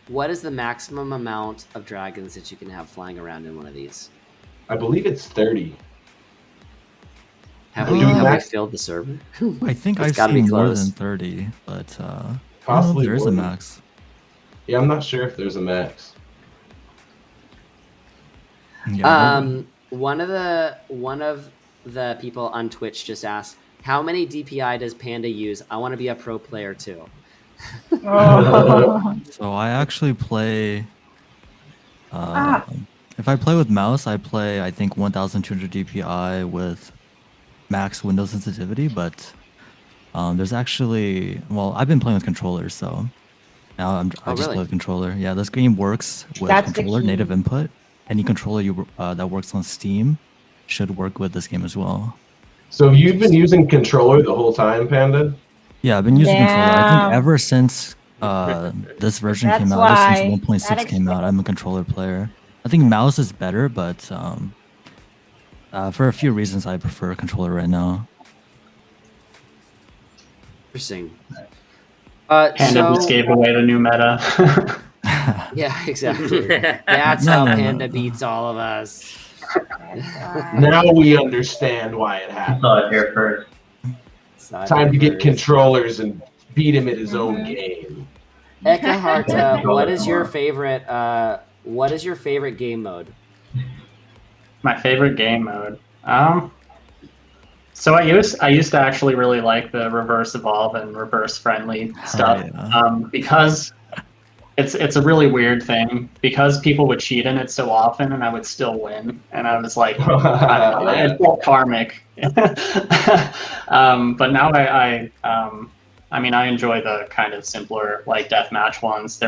what is the maximum amount of dragons that you can have flying around in one of these? I believe it's 30. Have Do we we have we max- filled the server? I think It's I've gotta be seen more close. than 30, but I don't know Possibly if there is a more than- max. Yeah, I'm not sure if there's a max. Yeah, One of the people on Twitch just asked, how many DPI does Panda use? I want to be a pro player too. Oh. so I actually play. If I play with mouse, I play I think 1,200 DPI with max window sensitivity. But there's actually I've been playing with controllers, so now I just really? play with controller. Yeah, this game works with That's the controller key. native input. Any controller that works on Steam should work with this game as well. So you've been using controller the whole time, Panda? Yeah, I've been using controller. I Damn. think ever since this version came That's out, ever why. since 1.6 That came out, I'm a controller player. I think mouse is better, but for a few reasons, I prefer a controller right now. Interesting. Panda So just gave away the new meta. yeah, exactly. That's No, how no, no, Panda no. beats all of us. Now we understand why it I happened. saw it here first. Time to get Cyberverse. controllers and beat him at his own game. Eckhart, what is your Controller. favorite? What is your favorite game mode? My favorite game mode. So I used to actually really like the reverse evolve and reverse friendly stuff, yeah. because it's a really weird thing, because people would cheat in it so often and I would still win, and I was like, it's all karmic. But now I mean, I enjoy the kind of simpler like deathmatch ones.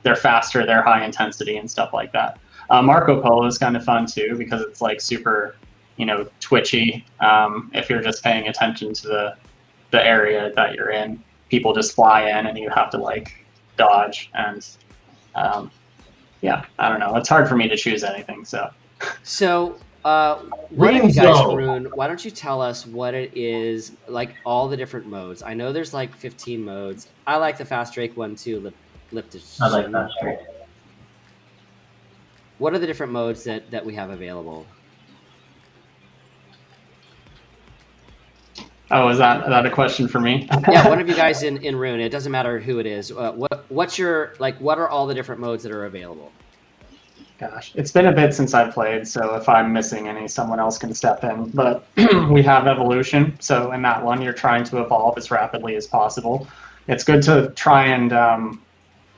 They're faster, they're high intensity and stuff like that. Marco Polo is kind of fun too, because it's like super, twitchy. If you're just paying attention to the area that you're in, people just fly in and you have to like dodge, and yeah, I don't know. It's hard for me to choose anything. So, what do you Rune guys, Zone. Rune? Why don't you tell us what it is, like all the different modes? I know there's like 15 modes. I like the Fast Drake one too. I like that straight. What are the different modes that we have available? Oh, is that a question for me? Yeah, one of you guys in Rune. It doesn't matter who it is. What's your what are all the different modes that are available? Gosh, it's been a bit since I've played, so if I'm missing any, someone else can step in. But we have evolution, so in that one, you're trying to evolve as rapidly as possible. It's good to try and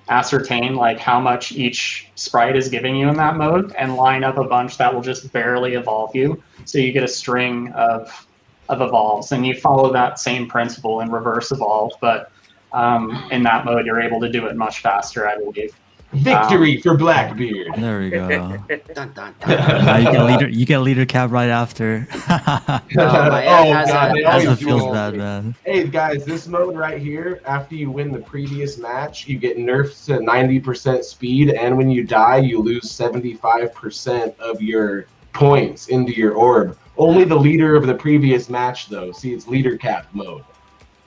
ascertain like how much each sprite is giving you in that mode, and line up a bunch that will just barely evolve you, so you get a string of evolves, and you follow that same principle in reverse evolve. But in that mode, you're able to do it much faster, I believe. Victory for Blackbeard. There we go. Dun, dun, You get leader cap right after. my God, they As always it do feels all bad, three. man. Hey guys, this mode right here, after you win the previous match, you get nerfed to 90% speed, and when you die, you lose 75% of your points into your orb. Only the leader of the previous match, though. See, it's leader cap mode.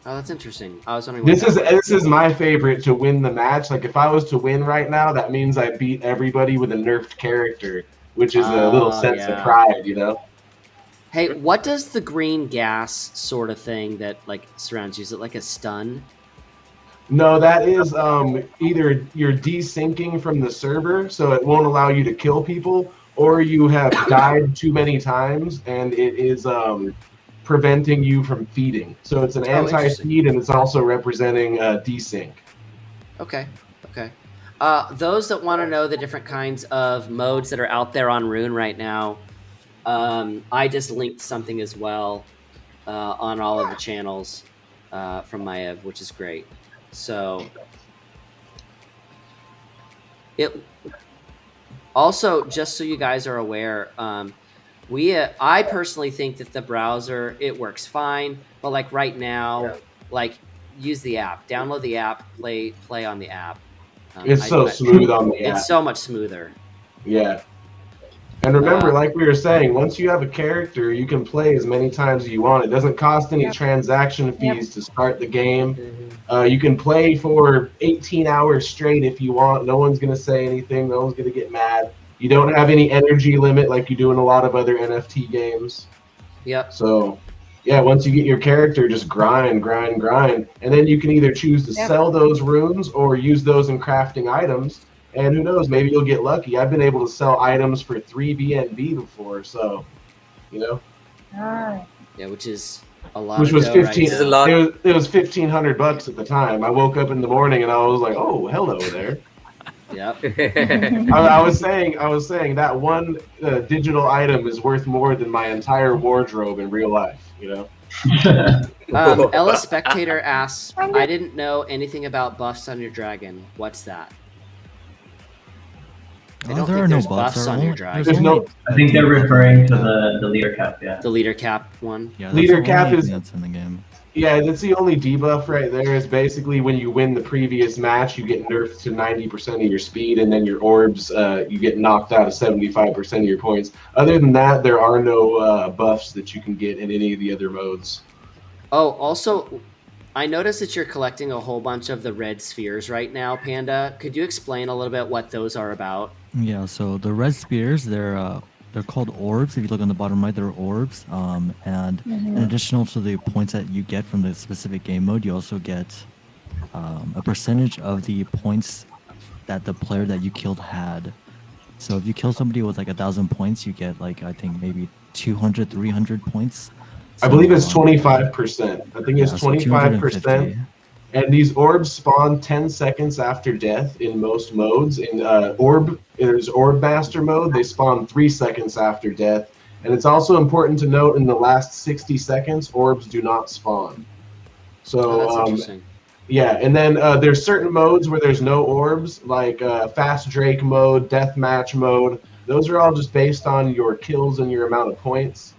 Oh, that's interesting. I was wondering. This is my favorite to win the match. Like if I was to win right now, that means I beat everybody with a nerfed character, which is a little sense of pride, you know. Hey, what does the green gas sort of thing that like surrounds you? Is it like a stun? No, that is either you're desyncing from the server, so it won't allow you to kill people, or you have died too many times and it is preventing you from feeding. So it's an anti-feed, and it's also representing desync. Okay. Those that want to know the different kinds of modes that are out there on Rune right now, I just linked something as well on all of the channels from Mae-Zing, which is great. So it also, just so you guys are aware, I personally think that the browser, it works fine, but like right now, like use the app, download the app, play on the app. It's so smooth on the app. It's so much smoother. Yeah. And remember, like we were saying, once you have a character, you can play as many times as you want. It doesn't cost any transaction fees to start the game. You can play for 18 hours straight if you want. No one's going to say anything. No one's going to get mad. You don't have any energy limit like you do in a lot of other NFT games. Yep. So, yeah, once you get your character, just grind. And then you can either choose to sell those runes or use those in crafting items. And who knows, maybe you'll get lucky. I've been able to sell items for 3 BNB before, so, you know. Yeah, which is a lot. Which was 15. Right, it was $1,500 at the time. I woke up in the morning and I was like, "Oh, hello there." Yep. I was saying that one digital item is worth more than my entire wardrobe in real life. You know. Ella Spectator asks, "I didn't know anything about buffs on your dragon. What's that?" There are no buffs on your dragon. There's no. I think they're referring to the leader cap. Yeah. The leader cap one. Yeah, leader cap is that's in the game. Yeah, that's the only debuff right there. Is basically when you win the previous match, you get nerfed to 90% of your speed, and then your orbs, you get knocked out of 75% of your points. Other than that, there are no buffs that you can get in any of the other modes. Oh, also, I noticed that you're collecting a whole bunch of the red spheres right now, Panda. Could you explain a little bit what those are about? Yeah, so the red spheres, they're called orbs. If you look on the bottom right, they're orbs. And in addition to the points that you get from the specific game mode, you also get a percentage of the points that the player that you killed had. So if you kill somebody with like 1,000 points, you get like, I think maybe 200, 300 points. So, I believe it's 25%. I think it's 25%. And these orbs spawn 10 seconds after death in most modes. In there's Orb Master mode, they spawn 3 seconds after death. And it's also important to note in the last 60 seconds, orbs do not spawn. So, that's interesting. Yeah, and then there's certain modes where there's no orbs, like Fast Drake mode, Deathmatch mode. Those are all just based on your kills and your amount of points.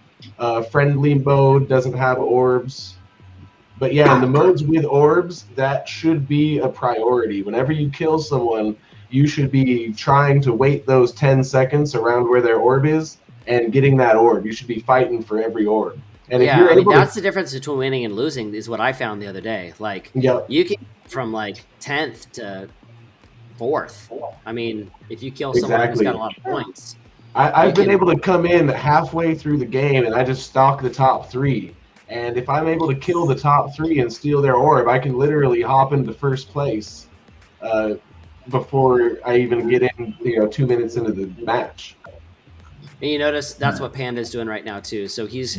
Friendly mode doesn't have orbs. But yeah, in the modes with orbs, that should be a priority. Whenever you kill someone, you should be trying to wait those 10 seconds around where their orb is and getting that orb. You should be fighting for every orb. And yeah, I mean, that's the difference between winning and losing is what I found the other day. Like, you can from like 10th to 4th. I mean, if you kill someone who's got a lot of points. I've been able to come in halfway through the game and I just stalk the top 3. And if I'm able to kill the top 3 and steal their orb, I can literally hop into first place before I even get in, 2 minutes into the match. And you notice that's what Panda's doing right now too. So he's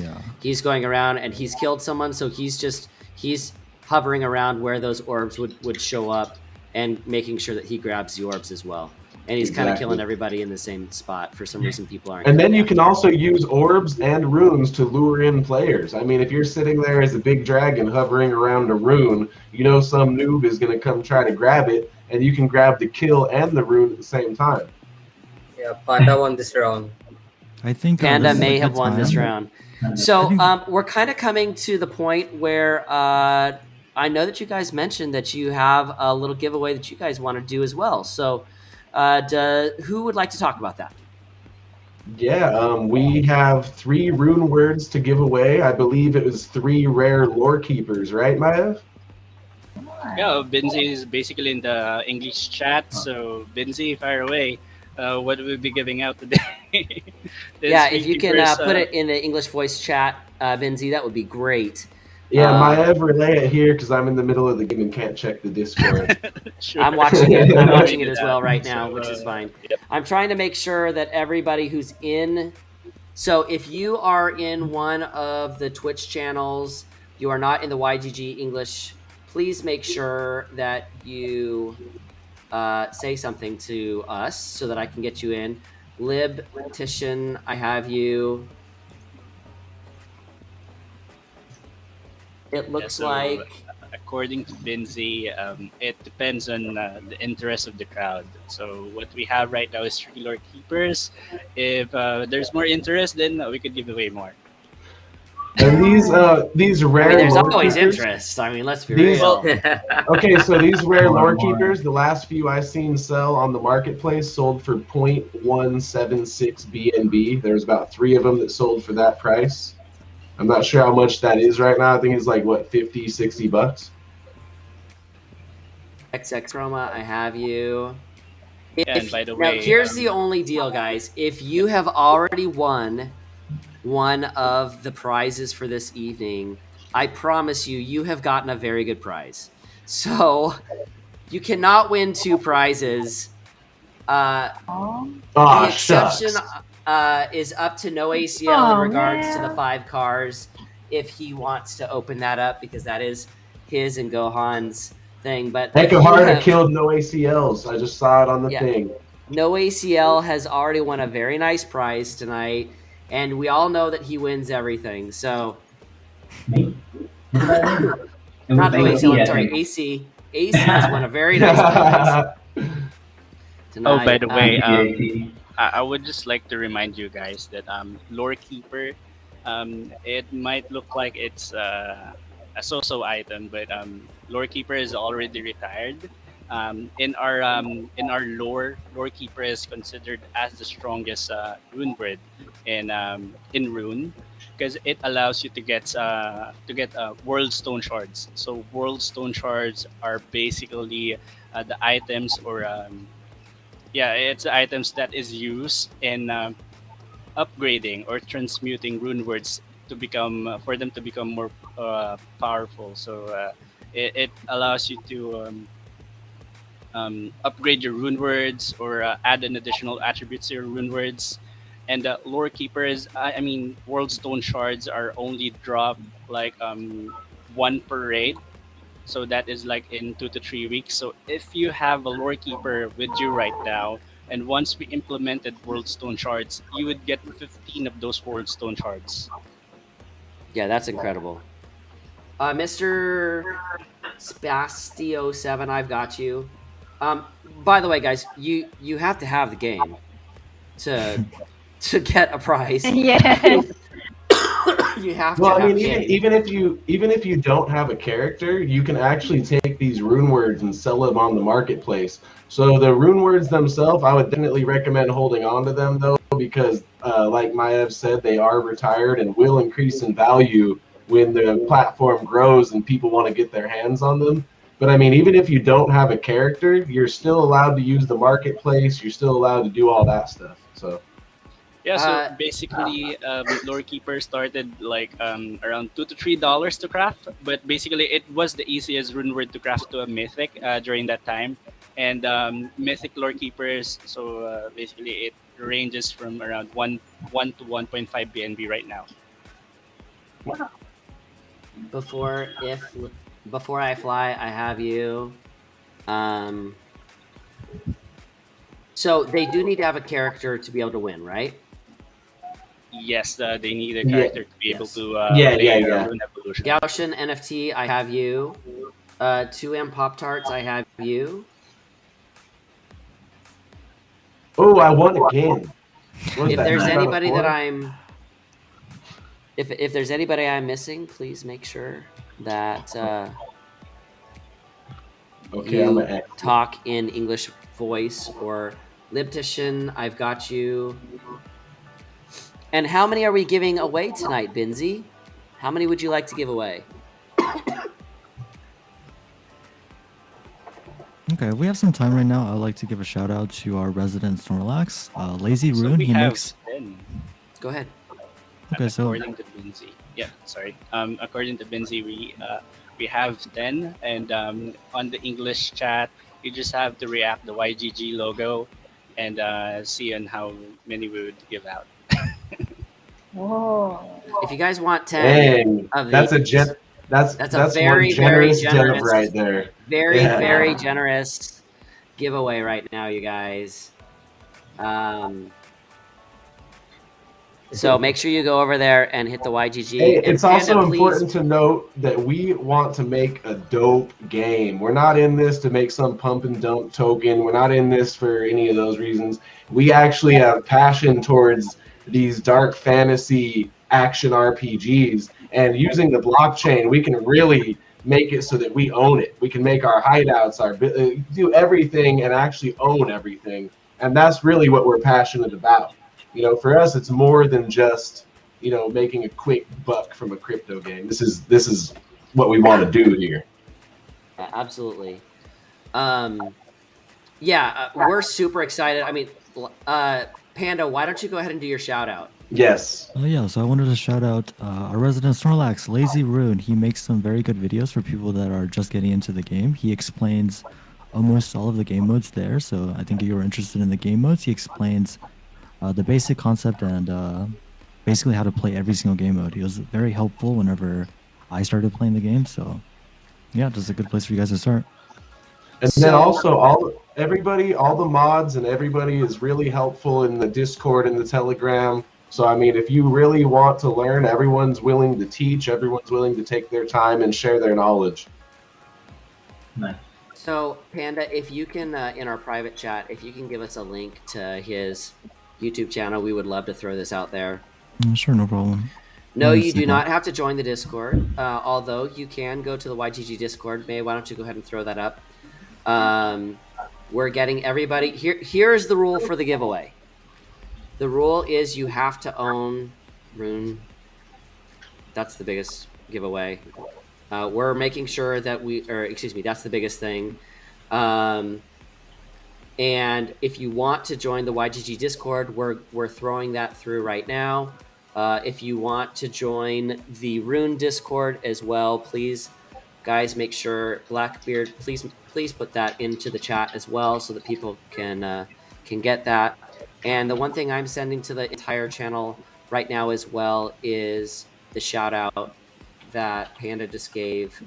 going around and he's killed someone. So he's hovering around where those orbs would show up and making sure that he grabs the orbs as well. And he's kind of killing everybody in the same spot. For some reason, people aren't. And then you can also use orbs and runes to lure in players. I mean, if you're sitting there as a big dragon hovering around a rune, some noob is going to come try to grab it, and you can grab the kill and the rune at the same time. Yeah, Panda won this round. I think Panda may have won this round. So we're kind of coming to the point where I know that you guys mentioned that you have a little giveaway that you guys want to do as well. So who would like to talk about that? Yeah, we have 3 rune words to give away. I believe it was 3 rare lore keepers, right, Maev? Yeah, Benzi is basically in the English chat. So Benzi, fire away. What will we be giving out today? Yeah, if you can put it in the English voice chat, Benzi, that would be great. Yeah, Maev, relay it here because I'm in the middle of the game and can't check the Discord. Sure. I'm watching it. I'm watching it as well right now, which is fine. Yep. I'm trying to make sure that everybody who's in. So if you are in one of the Twitch channels, you are not in the YGG English, please make sure that you say something to us so that I can get you in. Libtician, I have you. It looks like, according to Benzi, it depends on the interest of the crowd. So what we have right now is 3 lore keepers. If there's more interest, then we could give away more. And these rare there's lore always keepers, interest. I mean, let's be real. Okay, so these rare lore keepers, the last few I've seen sell on the marketplace sold for 0.176 BNB. There's about 3 of them that sold for that price. I'm not sure how much that is right now. I think it's like, what, 50, 60 bucks? XX Chroma, I have you. And by the way, here's the only deal, guys. If you have already won one of the prizes for this evening, I promise you, you have gotten a very good prize. So you cannot win 2 prizes. The exception is up to no ACL in regards to the 5 cars if he wants to open that up, because that is his and Gohan's thing. But Ekahara killed no ACLs. I just saw it on the thing. No ACL has already won a very nice prize tonight, and we all know that he wins everything. So not no ACL, I'm sorry, AC. AC has won a very nice prize tonight. Oh, by the way, I would just like to remind you guys that lore keeper, it might look like it's a so-so item, but lore keeper is already retired. In our lore keeper is considered as the strongest rune bird in Rune, because it allows you to get world stone shards. So world stone shards are basically the items, or it's the items that is used in upgrading or transmuting rune words to become for them to become more powerful. So it allows you to upgrade your rune words or add an additional attributes to your rune words. And lore keepers, I mean, world stone shards are only dropped like 1 per raid. So that is like in 2 to 3 weeks. So if you have a lore keeper with you right now, and once we implemented world stone shards, you would get 15 of those world stone shards. Yeah, that's incredible. Mr. Spastio7, I've got you. By the way, guys, you have to have the game to get a prize. Yes. You have to. Well, have I mean, even if you don't have a character, you can actually take these rune words and sell them on the marketplace. So the rune words themselves, I would definitely recommend holding on to them though, because like Maev said, they are retired and will increase in value when the platform grows and people want to get their hands on them. But I mean, even if you don't have a character, you're still allowed to use the marketplace. You're still allowed to do all that stuff. So Yeah, so basically, Lore Keeper started like around $2 to $3 to craft, but basically it was the easiest rune word to craft to a mythic during that time, and mythic Lore Keepers. So basically, it ranges from around one to 1.5 BNB right now. Before I fly, I have you. So they do need to have a character to be able to win, right? Yes, they need a character to be able to Yeah, play yeah. Rune Evolution. Gaussian NFT, I have you. 2M Pop Tarts, I have you. Oh, I won again. If there's anybody that I'm, if there's anybody I'm missing, please make sure that you talk in English voice or Libtician. I've got you. And how many are we giving away tonight, Binzi? How many would you like to give away? Okay, we have some time right now. I'd like to give a shout out to our resident Snorlax, Lazy Rune. He makes. Go ahead. Okay, so according to Binzi, according to Binzi, we have 10, and on the English chat, you just have to react the YGG logo, and see on how many we would give out. Whoa! If you guys want 10 of that's these, that's a very, very generous right there. Very generous giveaway right now, you guys. So make sure you go over there and hit the YGG. Hey, and it's Panda, also important to note that we want to make a dope game. We're not in this to make some pump and dump token. We're not in this for any of those reasons. We actually have passion towards these dark fantasy action RPGs, and using the blockchain, we can really make it so that we own it. We can make our hideouts, do everything and actually own everything. And that's really what we're passionate about. You know, for us, it's more than just, you know, making a quick buck from a crypto game. This is what we want to do here. Absolutely. We're super excited. I mean, Panda, why don't you go ahead and do your shout out? Yes. Yeah, so I wanted to shout out our resident Snorlax, Lazy Rune. He makes some very good videos for people that are just getting into the game. He explains almost all of the game modes there. So I think if you're interested in the game modes, he explains the basic concept and basically how to play every single game mode. He was very helpful whenever I started playing the game. So yeah, just a good place for you guys to start. And then also all the mods and everybody is really helpful in the Discord and the Telegram. So I mean, if you really want to learn, everyone's willing to teach, everyone's willing to take their time and share their knowledge. Nice. So Panda, if you can, in our private chat, if you can give us a link to his YouTube channel, we would love to throw this out there. Sure, no problem. No, you do not have to join the Discord, although you can go to the YGG Discord. May, why don't you go ahead and throw that up? We're getting everybody. Here's the rule for the giveaway. The rule is you have to own Rune. That's the biggest giveaway. We're making sure that that's the biggest thing. And if you want to join the YGG Discord, we're throwing that through right now. If you want to join the Rune Discord as well, please, guys, make sure Blackbeard, please put that into the chat as well so that people can get that. And the one thing I'm sending to the entire channel right now as well is the shout out that Panda just gave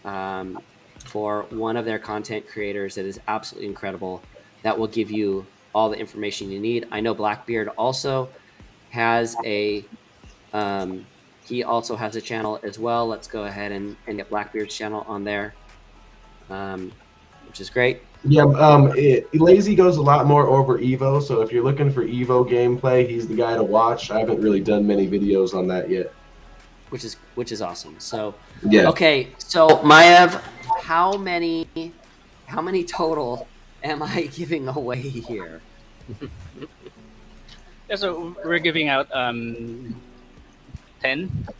for one of their content creators that is absolutely incredible. That will give you all the information you need. I know Blackbeard also has he also has a channel as well. Let's go ahead and get Blackbeard's channel on there, which is great. Yeah, Lazy goes a lot more over Evo, so if you're looking for Evo gameplay, he's the guy to watch. I haven't really done many videos on that yet. Which is awesome. So yeah. Okay, so Maev, how many total am I giving away here? Yeah, so we're giving out 10,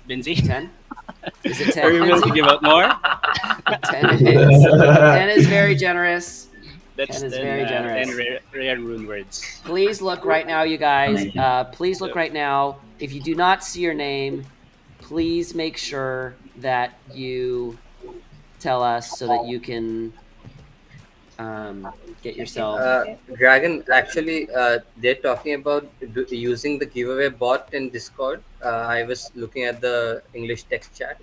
Binzi. 10? Is it 10? Are you willing to give out more? 10 is very generous. That's 10 is 10, very generous. 10 rare rune words. Please look right now, you guys. Amazing. Please look right now. If you do not see your name, please make sure that you tell us so that you can get yourself. Dragon, actually, they're talking about using the giveaway bot in Discord. I was looking at the English text chat.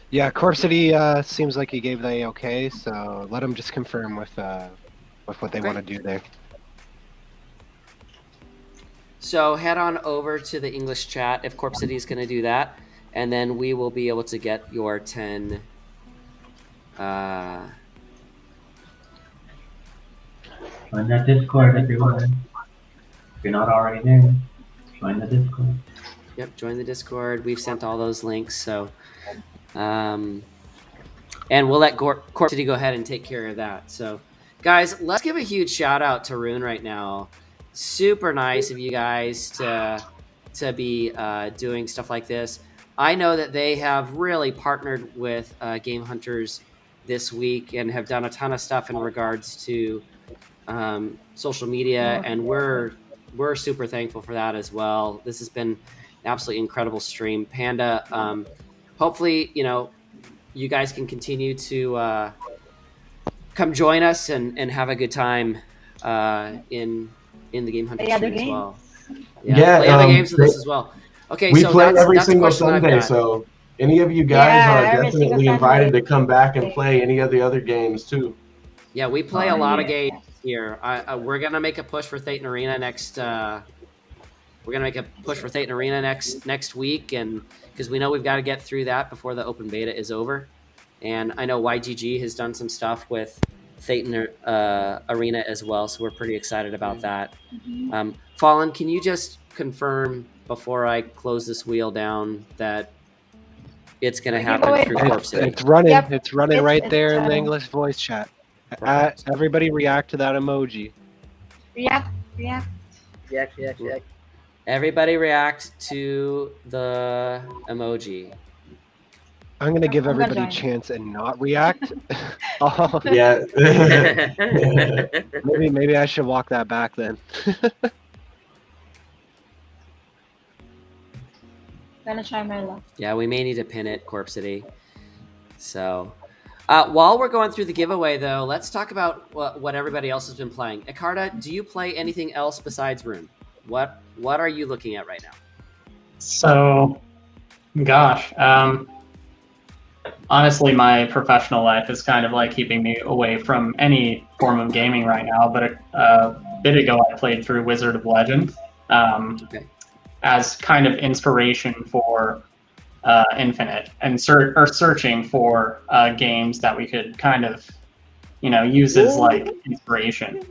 Yeah, Corp City seems like he gave the okay, so let him just confirm with what they want to do there. So head on over to the English chat if Corp City is going to do that, and then we will be able to get your 10. Join that Discord, everyone. If you're not already there, join the Discord. Yep, join the Discord. We've sent all those links, so and we'll let Corp City go ahead and take care of that. So, guys, let's give a huge shout out to Rune right now. Super nice of you guys to be doing stuff like this. I know that they have really partnered with GameHunters this week and have done a ton of stuff in regards to social media, and we're super thankful for that as well. This has been an absolutely incredible stream. Panda, hopefully, you guys can continue to come join us and have a good time in the GameHunters stream as well. Play other games with us as well. Okay, we so play that's every the single question I've Sunday, got. so any of you guys are every single definitely Sunday. invited to come back and play any of the other games too. Yeah, we play a lot of games here. We're gonna make a push for Thetan Arena next. We're gonna make a push for Thetan Arena next week, and because we know we've got to get through that before the open beta is over. And I know YGG has done some stuff with Thetan Arena as well, so we're pretty excited about that. Fallen, can you just confirm before I close this wheel down that it's going to happen through Corp City? It's running. Yep. It's running right It's there in the English voice chat. Everybody react to that emoji. React. React. Everybody react to the emoji. I'm gonna give I'm gonna everybody a join. chance and not react. Oh, Yeah. maybe I should walk that back then. Gonna try my luck. Yeah, we may need to pin it, Corp City. So, while we're going through the giveaway, though, let's talk about what everybody else has been playing. Icarda, do you play anything else besides Rune? What are you looking at right now? So, gosh, honestly, my professional life is kind of like keeping me away from any form of gaming right now. But a bit ago, I played through Wizard of Legend as kind of inspiration for Infinite, and searching for games that we could kind of, use as like inspiration.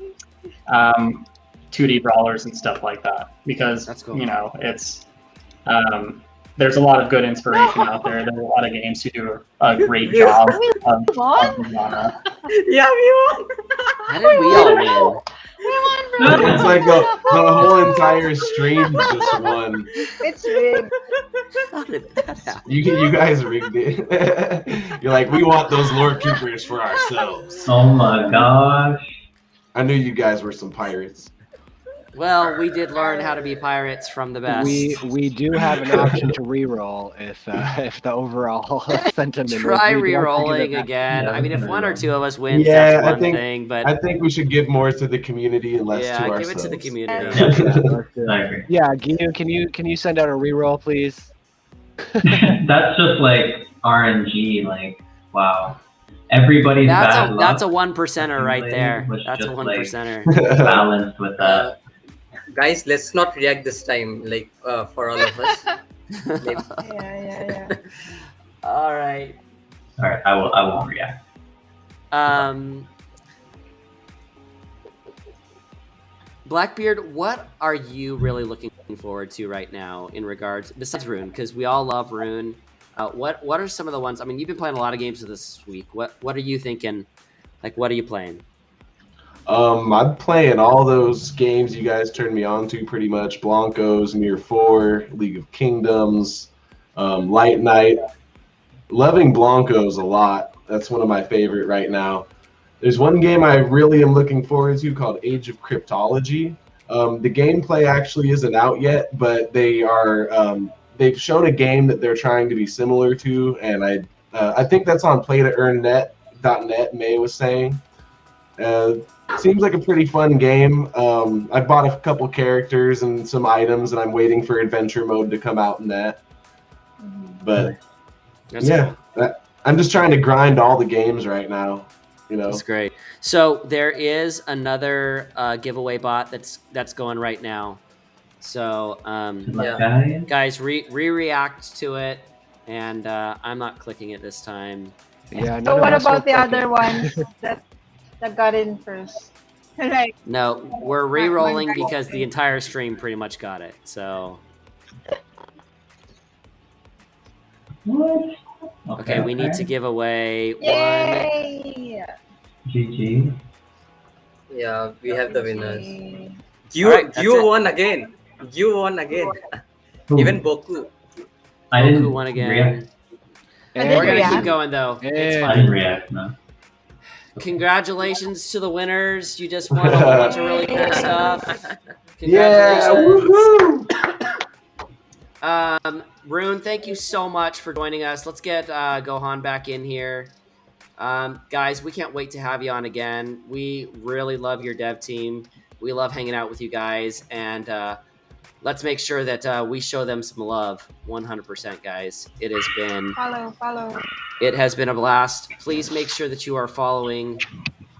2D brawlers and stuff like that, because That's cool. It's there's a lot of good inspiration out there. There's a lot of games who do a great job of the genre. Yeah, we won. How did we all win? It's like the whole entire stream just won. It's rigged. How did that happen? You guys rigged it. You're like, we want those lore keepers for ourselves. Oh my gosh. I knew you guys were some pirates. Well, we did learn how to be pirates from the best. We do have an option to reroll if the overall sentiment. Try is we'd like to give it re-rolling back. again. Yeah, I mean, if we can one or re-roll. two of us wins, Yeah, that's I one think- thing. But I think we should give more to the community and less to yeah, ourselves. give it to the community. I agree. Yeah, Giyu, can you send out a reroll, please? That's just like RNG. Like, wow. Everybody's bad luck That's a 1%er right there. was That's a just, 1%er. balanced with that. Guys, let's not react this time, like for all of us. Yeah. All right. All right, I won't react. Blackbeard, what are you really looking forward to right now in regards, besides Rune, because we all love Rune? What are some of the ones? I mean, you've been playing a lot of games this week. What are you thinking? Like, what are you playing? I'm playing all those games you guys turned me on to pretty much. Blancos, Mirror 4, League of Kingdoms, Light Knight. loving Blancos a lot. That's one of my favorite right now. There's one game I really am looking forward to called Age of Cryptology. The gameplay actually isn't out yet, but they've shown a game that they're trying to be similar to, and I think that's on PlayToEarnNet.net. May was saying. Seems like a pretty fun game. I bought a couple characters and some items, and I'm waiting for adventure mode to come out in that. But I'm just trying to grind all the games right now. You know, that's great. So there is another giveaway bot that's going right now. So guys, react to it, and I'm not clicking it this time. Yeah. So what about the other ones that got in first? Like, no, we're re-rolling because the entire stream pretty much got it. So What? okay, we need to give away yay! one. GG. Yeah, we have the winners. All right, You won again. You won again. Who? Even Boku. I didn't Boku won again. react. We're gonna keep going though. It's I fine. didn't react, no. Congratulations to the winners. You just won a whole bunch of really cool stuff. yeah, Congratulations. woohoo! Rune, thank you so much for joining us. Let's get Gohan back in here. Guys, we can't wait to have you on again. We really love your dev team. We love hanging out with you guys, and let's make sure that we show them some love. 100%, guys. It has been Follow. It has been a blast. Please make sure that you are following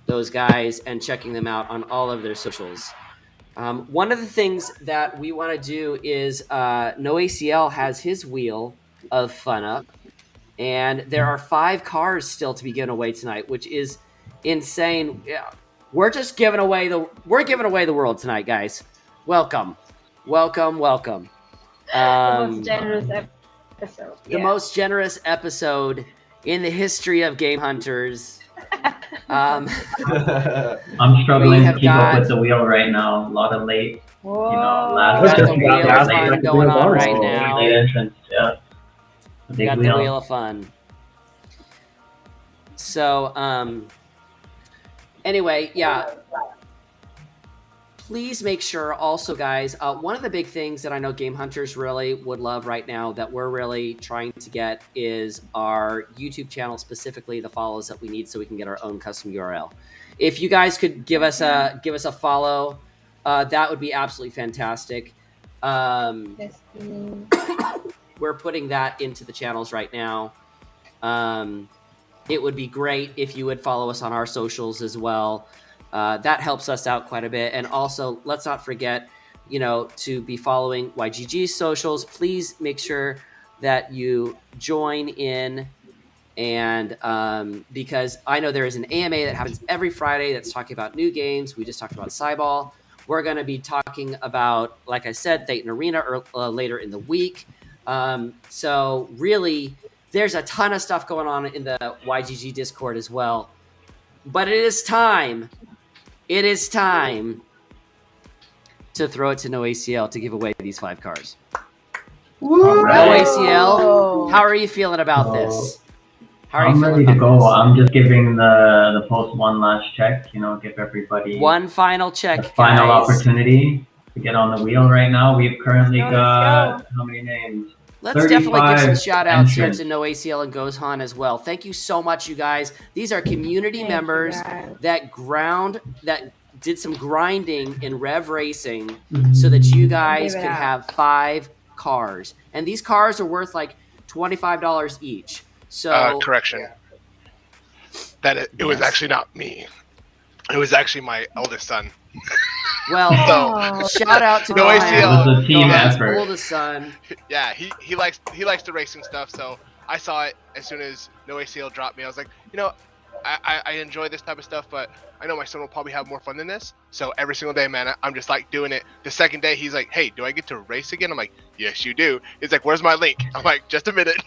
those guys and checking them out on all of their socials. One of the things that we want to do is NoACL has his wheel of fun up, and there are 5 cars still to be given away tonight, which is insane. Yeah, we're giving away the world tonight, guys. Welcome. The most generous episode. The most generous episode in the history of Game Hunters. I'm struggling to keep up with the wheel right now. A lot of late, Whoa. Got the wheel of fun going on right now. Late entrance, yeah. Got the wheel of fun. So, anyway, yeah. Please make sure also, guys, one of the big things that I know Game Hunters really would love right now that we're really trying to get is our YouTube channel, specifically the follows that we need so we can get our own custom URL. If you guys could give us a follow, that would be absolutely fantastic. Yes, We're putting that into the channels right now. It would be great if you would follow us on our socials as well. That helps us out quite a bit. And also, let's not forget, to be following YGG's socials. Please make sure that you join in. And because I know there is an AMA that happens every Friday that's talking about new games. We just talked about Cyball. We're going to be talking about, like I said, Thetan Arena later in the week. So really, there's a ton of stuff going on in the YGG Discord as well. But it is time to throw it to NoACL to give away these 5 cars. NoACL, how are you feeling about this? I'm ready to go. I'm just giving the post one last check, give everybody one final check, the final opportunity to get on the wheel right now. We've currently got how many names? Let's definitely give some shout outs here to NoACL and Gohan as well. Thank you so much, you guys. These are community members that did some grinding in Rev Racing so that you guys could have 5 cars. And these cars are worth like $25 each. So correction. It was actually not me. It was actually my eldest son. Well, shout out to NoACL. It was a team effort. Oldest son. Yeah, he likes the racing stuff. So I saw it as soon as NoACL dropped me. I was like, I enjoy this type of stuff, but I know my son will probably have more fun than this. So every single day, man, I'm just like doing it. The second day, he's like, "Hey, do I get to race again?" I'm like, "Yes, you do." He's like, "Where's my link?" I'm like, "Just a minute."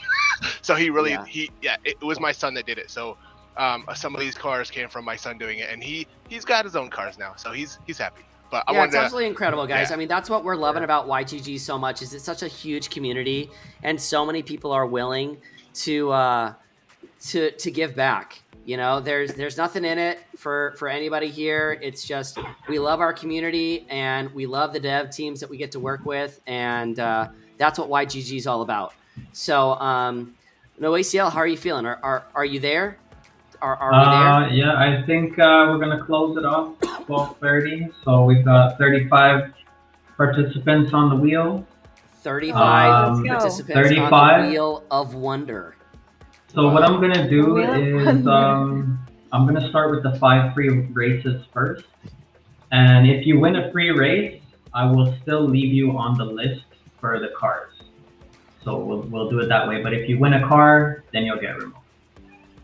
So it was my son that did it. So some of these cars came from my son doing it, and he's got his own cars now, so he's happy. But it's absolutely incredible, guys. I mean, that's what we're loving about YGG so much is it's such a huge community, and so many people are willing to give back. You know, there's nothing in it for anybody here. It's just we love our community and we love the dev teams that we get to work with, and that's what YGG is all about. So, no ACL, how are you feeling? Are you there? Are we there? Yeah, I think we're gonna close it off 12:30. So we've got 35 participants on the wheel. 35 participants 35. on the Wheel of Wonder. So what I'm gonna do is I'm gonna start with the 5 free races first, and if you win a free race, I will still leave you on the list for the cars. So we'll do it that way. But if you win a car, then you'll get removed.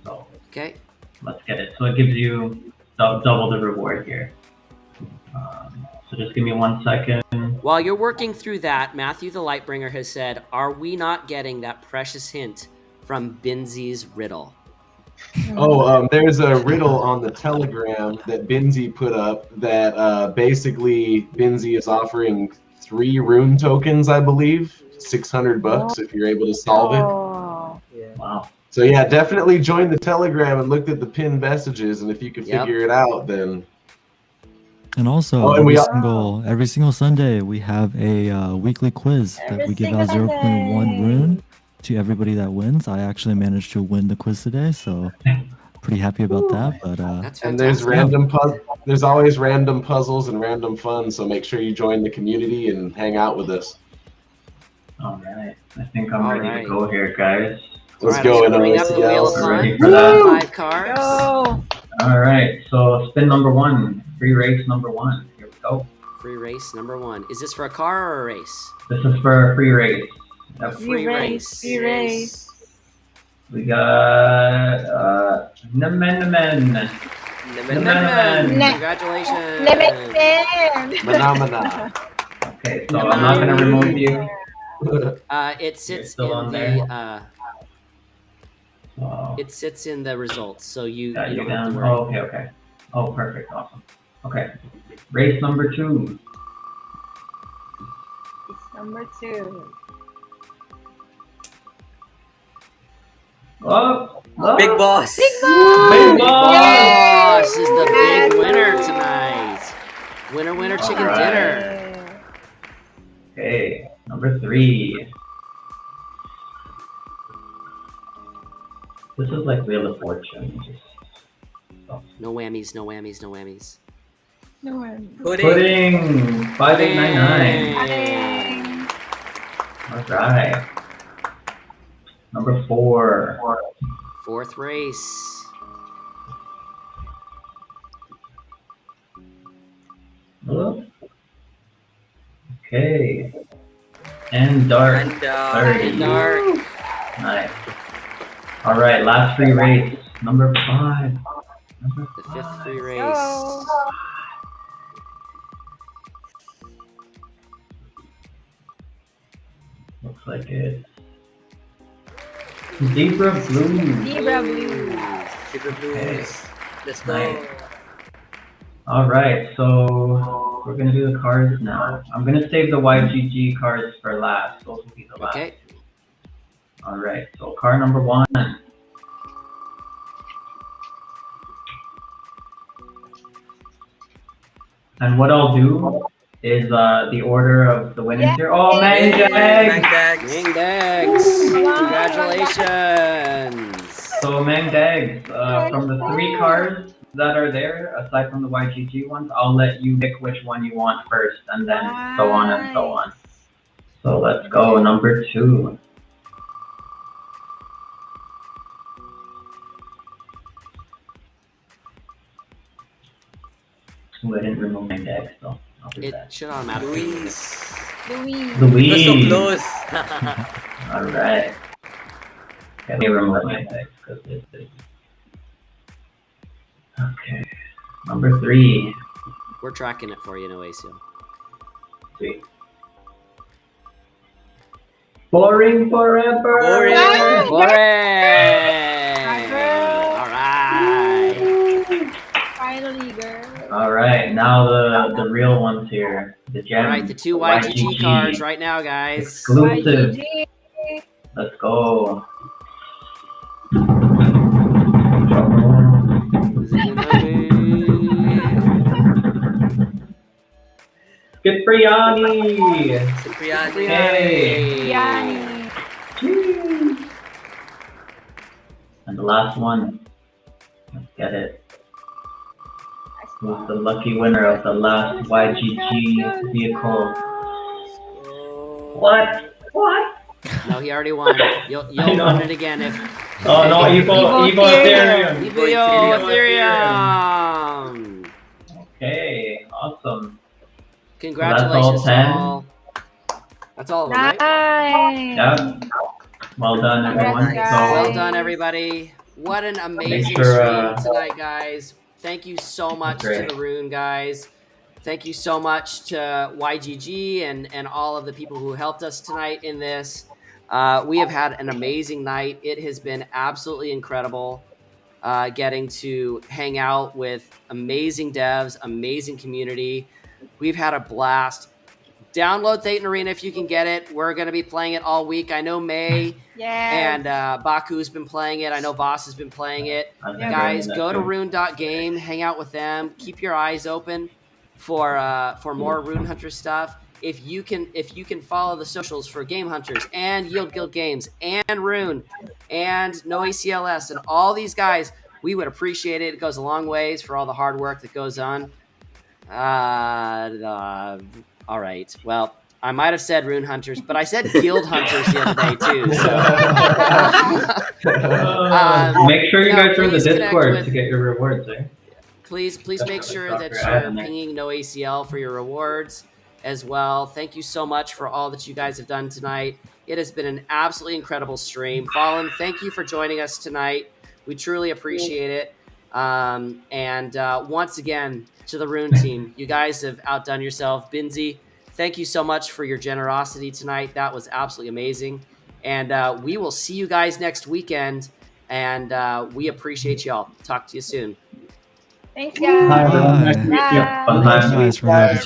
So okay, let's get it. So it gives you double the reward here. So just give me 1 second. While you're working through that, Matthew the Lightbringer has said, "Are we not getting that precious hint from Binzy's riddle?" Oh, there's a riddle on the Telegram that Binzy put up that basically Binzy is offering 3 rune tokens, I believe, $600 if you're able to solve it. Wow. So yeah, definitely join the Telegram and look at the pinned messages, and if you can figure it out, then. And also, every single Sunday, we have a weekly quiz that we give out 0.1 rune to everybody that wins. I actually managed to win the quiz today, so pretty happy about that. But and there's there's always random puzzles and random fun, so make sure you join the community and hang out with us. All right, I think I'm ready to go here, guys. Let's go. Bring up the Wheel of Fun. Ready for that? 5 cars. All right, so spin number 1, free race number 1. Here we go. Free race number 1. Is this for a car or a race? This is for a free race. A free race. Free race. We got Nemen. Congratulations. Okay, so I'm not gonna remove you. It sits still in on the there. it sits in the results, so you Got you don't have to down. worry. Oh, okay. Oh, perfect, awesome. Okay, race number 2. It's number 2. Oh, Big boss. Big Big boss. Boss is the big winner tonight. Winner, chicken dinner. Okay, number 3. This is like Wheel of Fortune. No whammies. No one. Pudding 5899. All right. Number 4. 4th race. Okay. And dark. 30. Dark. Nice. All right, last free race. Number 5. The 5th free race. Looks like it's Zebra Blue. Zebra Blue. Okay. Let's go. Nice. All right, so we're gonna do the cards now. I'm gonna save the YGG cards for last. Those will be the last. Okay. All right, so card number 1. And what I'll do is the order of the winners here. Oh, Mangdags! Congratulations! So Mangdags, from the 3 cards that are there, aside from the YGG ones, I'll let you pick which one you want first, and then so on and so on. So let's go, number 2. Ooh, I didn't remove Mangdags, so I'll do that. It should automatically. Louise. Louise. So close. All right. Let me remove Mangdags because this is. Okay. Number 3. We're tracking it for you, no ACL. Sweet. Boring forever. Boring. All right. Finally, girl. All right. Now the real ones here. The gems. All right, the 2 YGG cards right now, guys. Exclusive. YGG. Let's go. Cipriani! Cipriani. Hey! Yanni. Jeez. And the last one. Let's get it. Who's the lucky winner of the last YGG vehicle? What? What? No, he already won. You'll win it again if. Oh no, Evo Ethereum! Evo Ethereum! Okay, awesome. Congratulations to all. That's all of them, right? Nice. Yeah. Well done, everyone. Congrats, So, guys. Well done, everybody. What an amazing sure, stream tonight, guys. Thank you so much to great. the Rune guys. Thank you so much to YGG and all of the people who helped us tonight in this. We have had an amazing night. It has been absolutely incredible getting to hang out with amazing devs, amazing community. We've had a blast. Download Thetan Arena if you can get it. We're going to be playing it all week. I know May and Baku's been playing it. I know Vaas has been playing it. Guys, go to rune.game, hang out with them. Keep your eyes open for more Rune Hunter stuff. If you can follow the socials for GameHunters and Yield Guild Games and Rune and No ACLS and all these guys, we would appreciate it. It goes a long ways for all the hard work that goes on. All right. Well, I might have said Rune Hunters, but I said Guild Hunters the other day too. So. Make sure you guys are in the please connect Discord to get your rewards, eh? Please make sure that Dr. you're Adam. pinging No ACL for your rewards as well. Thank you so much for all that you guys have done tonight. It has been an absolutely incredible stream. Fallen, thank you for joining us tonight. We truly appreciate it. And once again, to the Rune team, you guys have outdone yourself. Binzi, thank you so much for your generosity tonight. That was absolutely amazing. And we will see you guys next weekend. And we appreciate y'all. Talk to you soon. Thanks, guys. Hi, everyone. Nice to meet you. Bye. Fun time. Thanks, guys, for having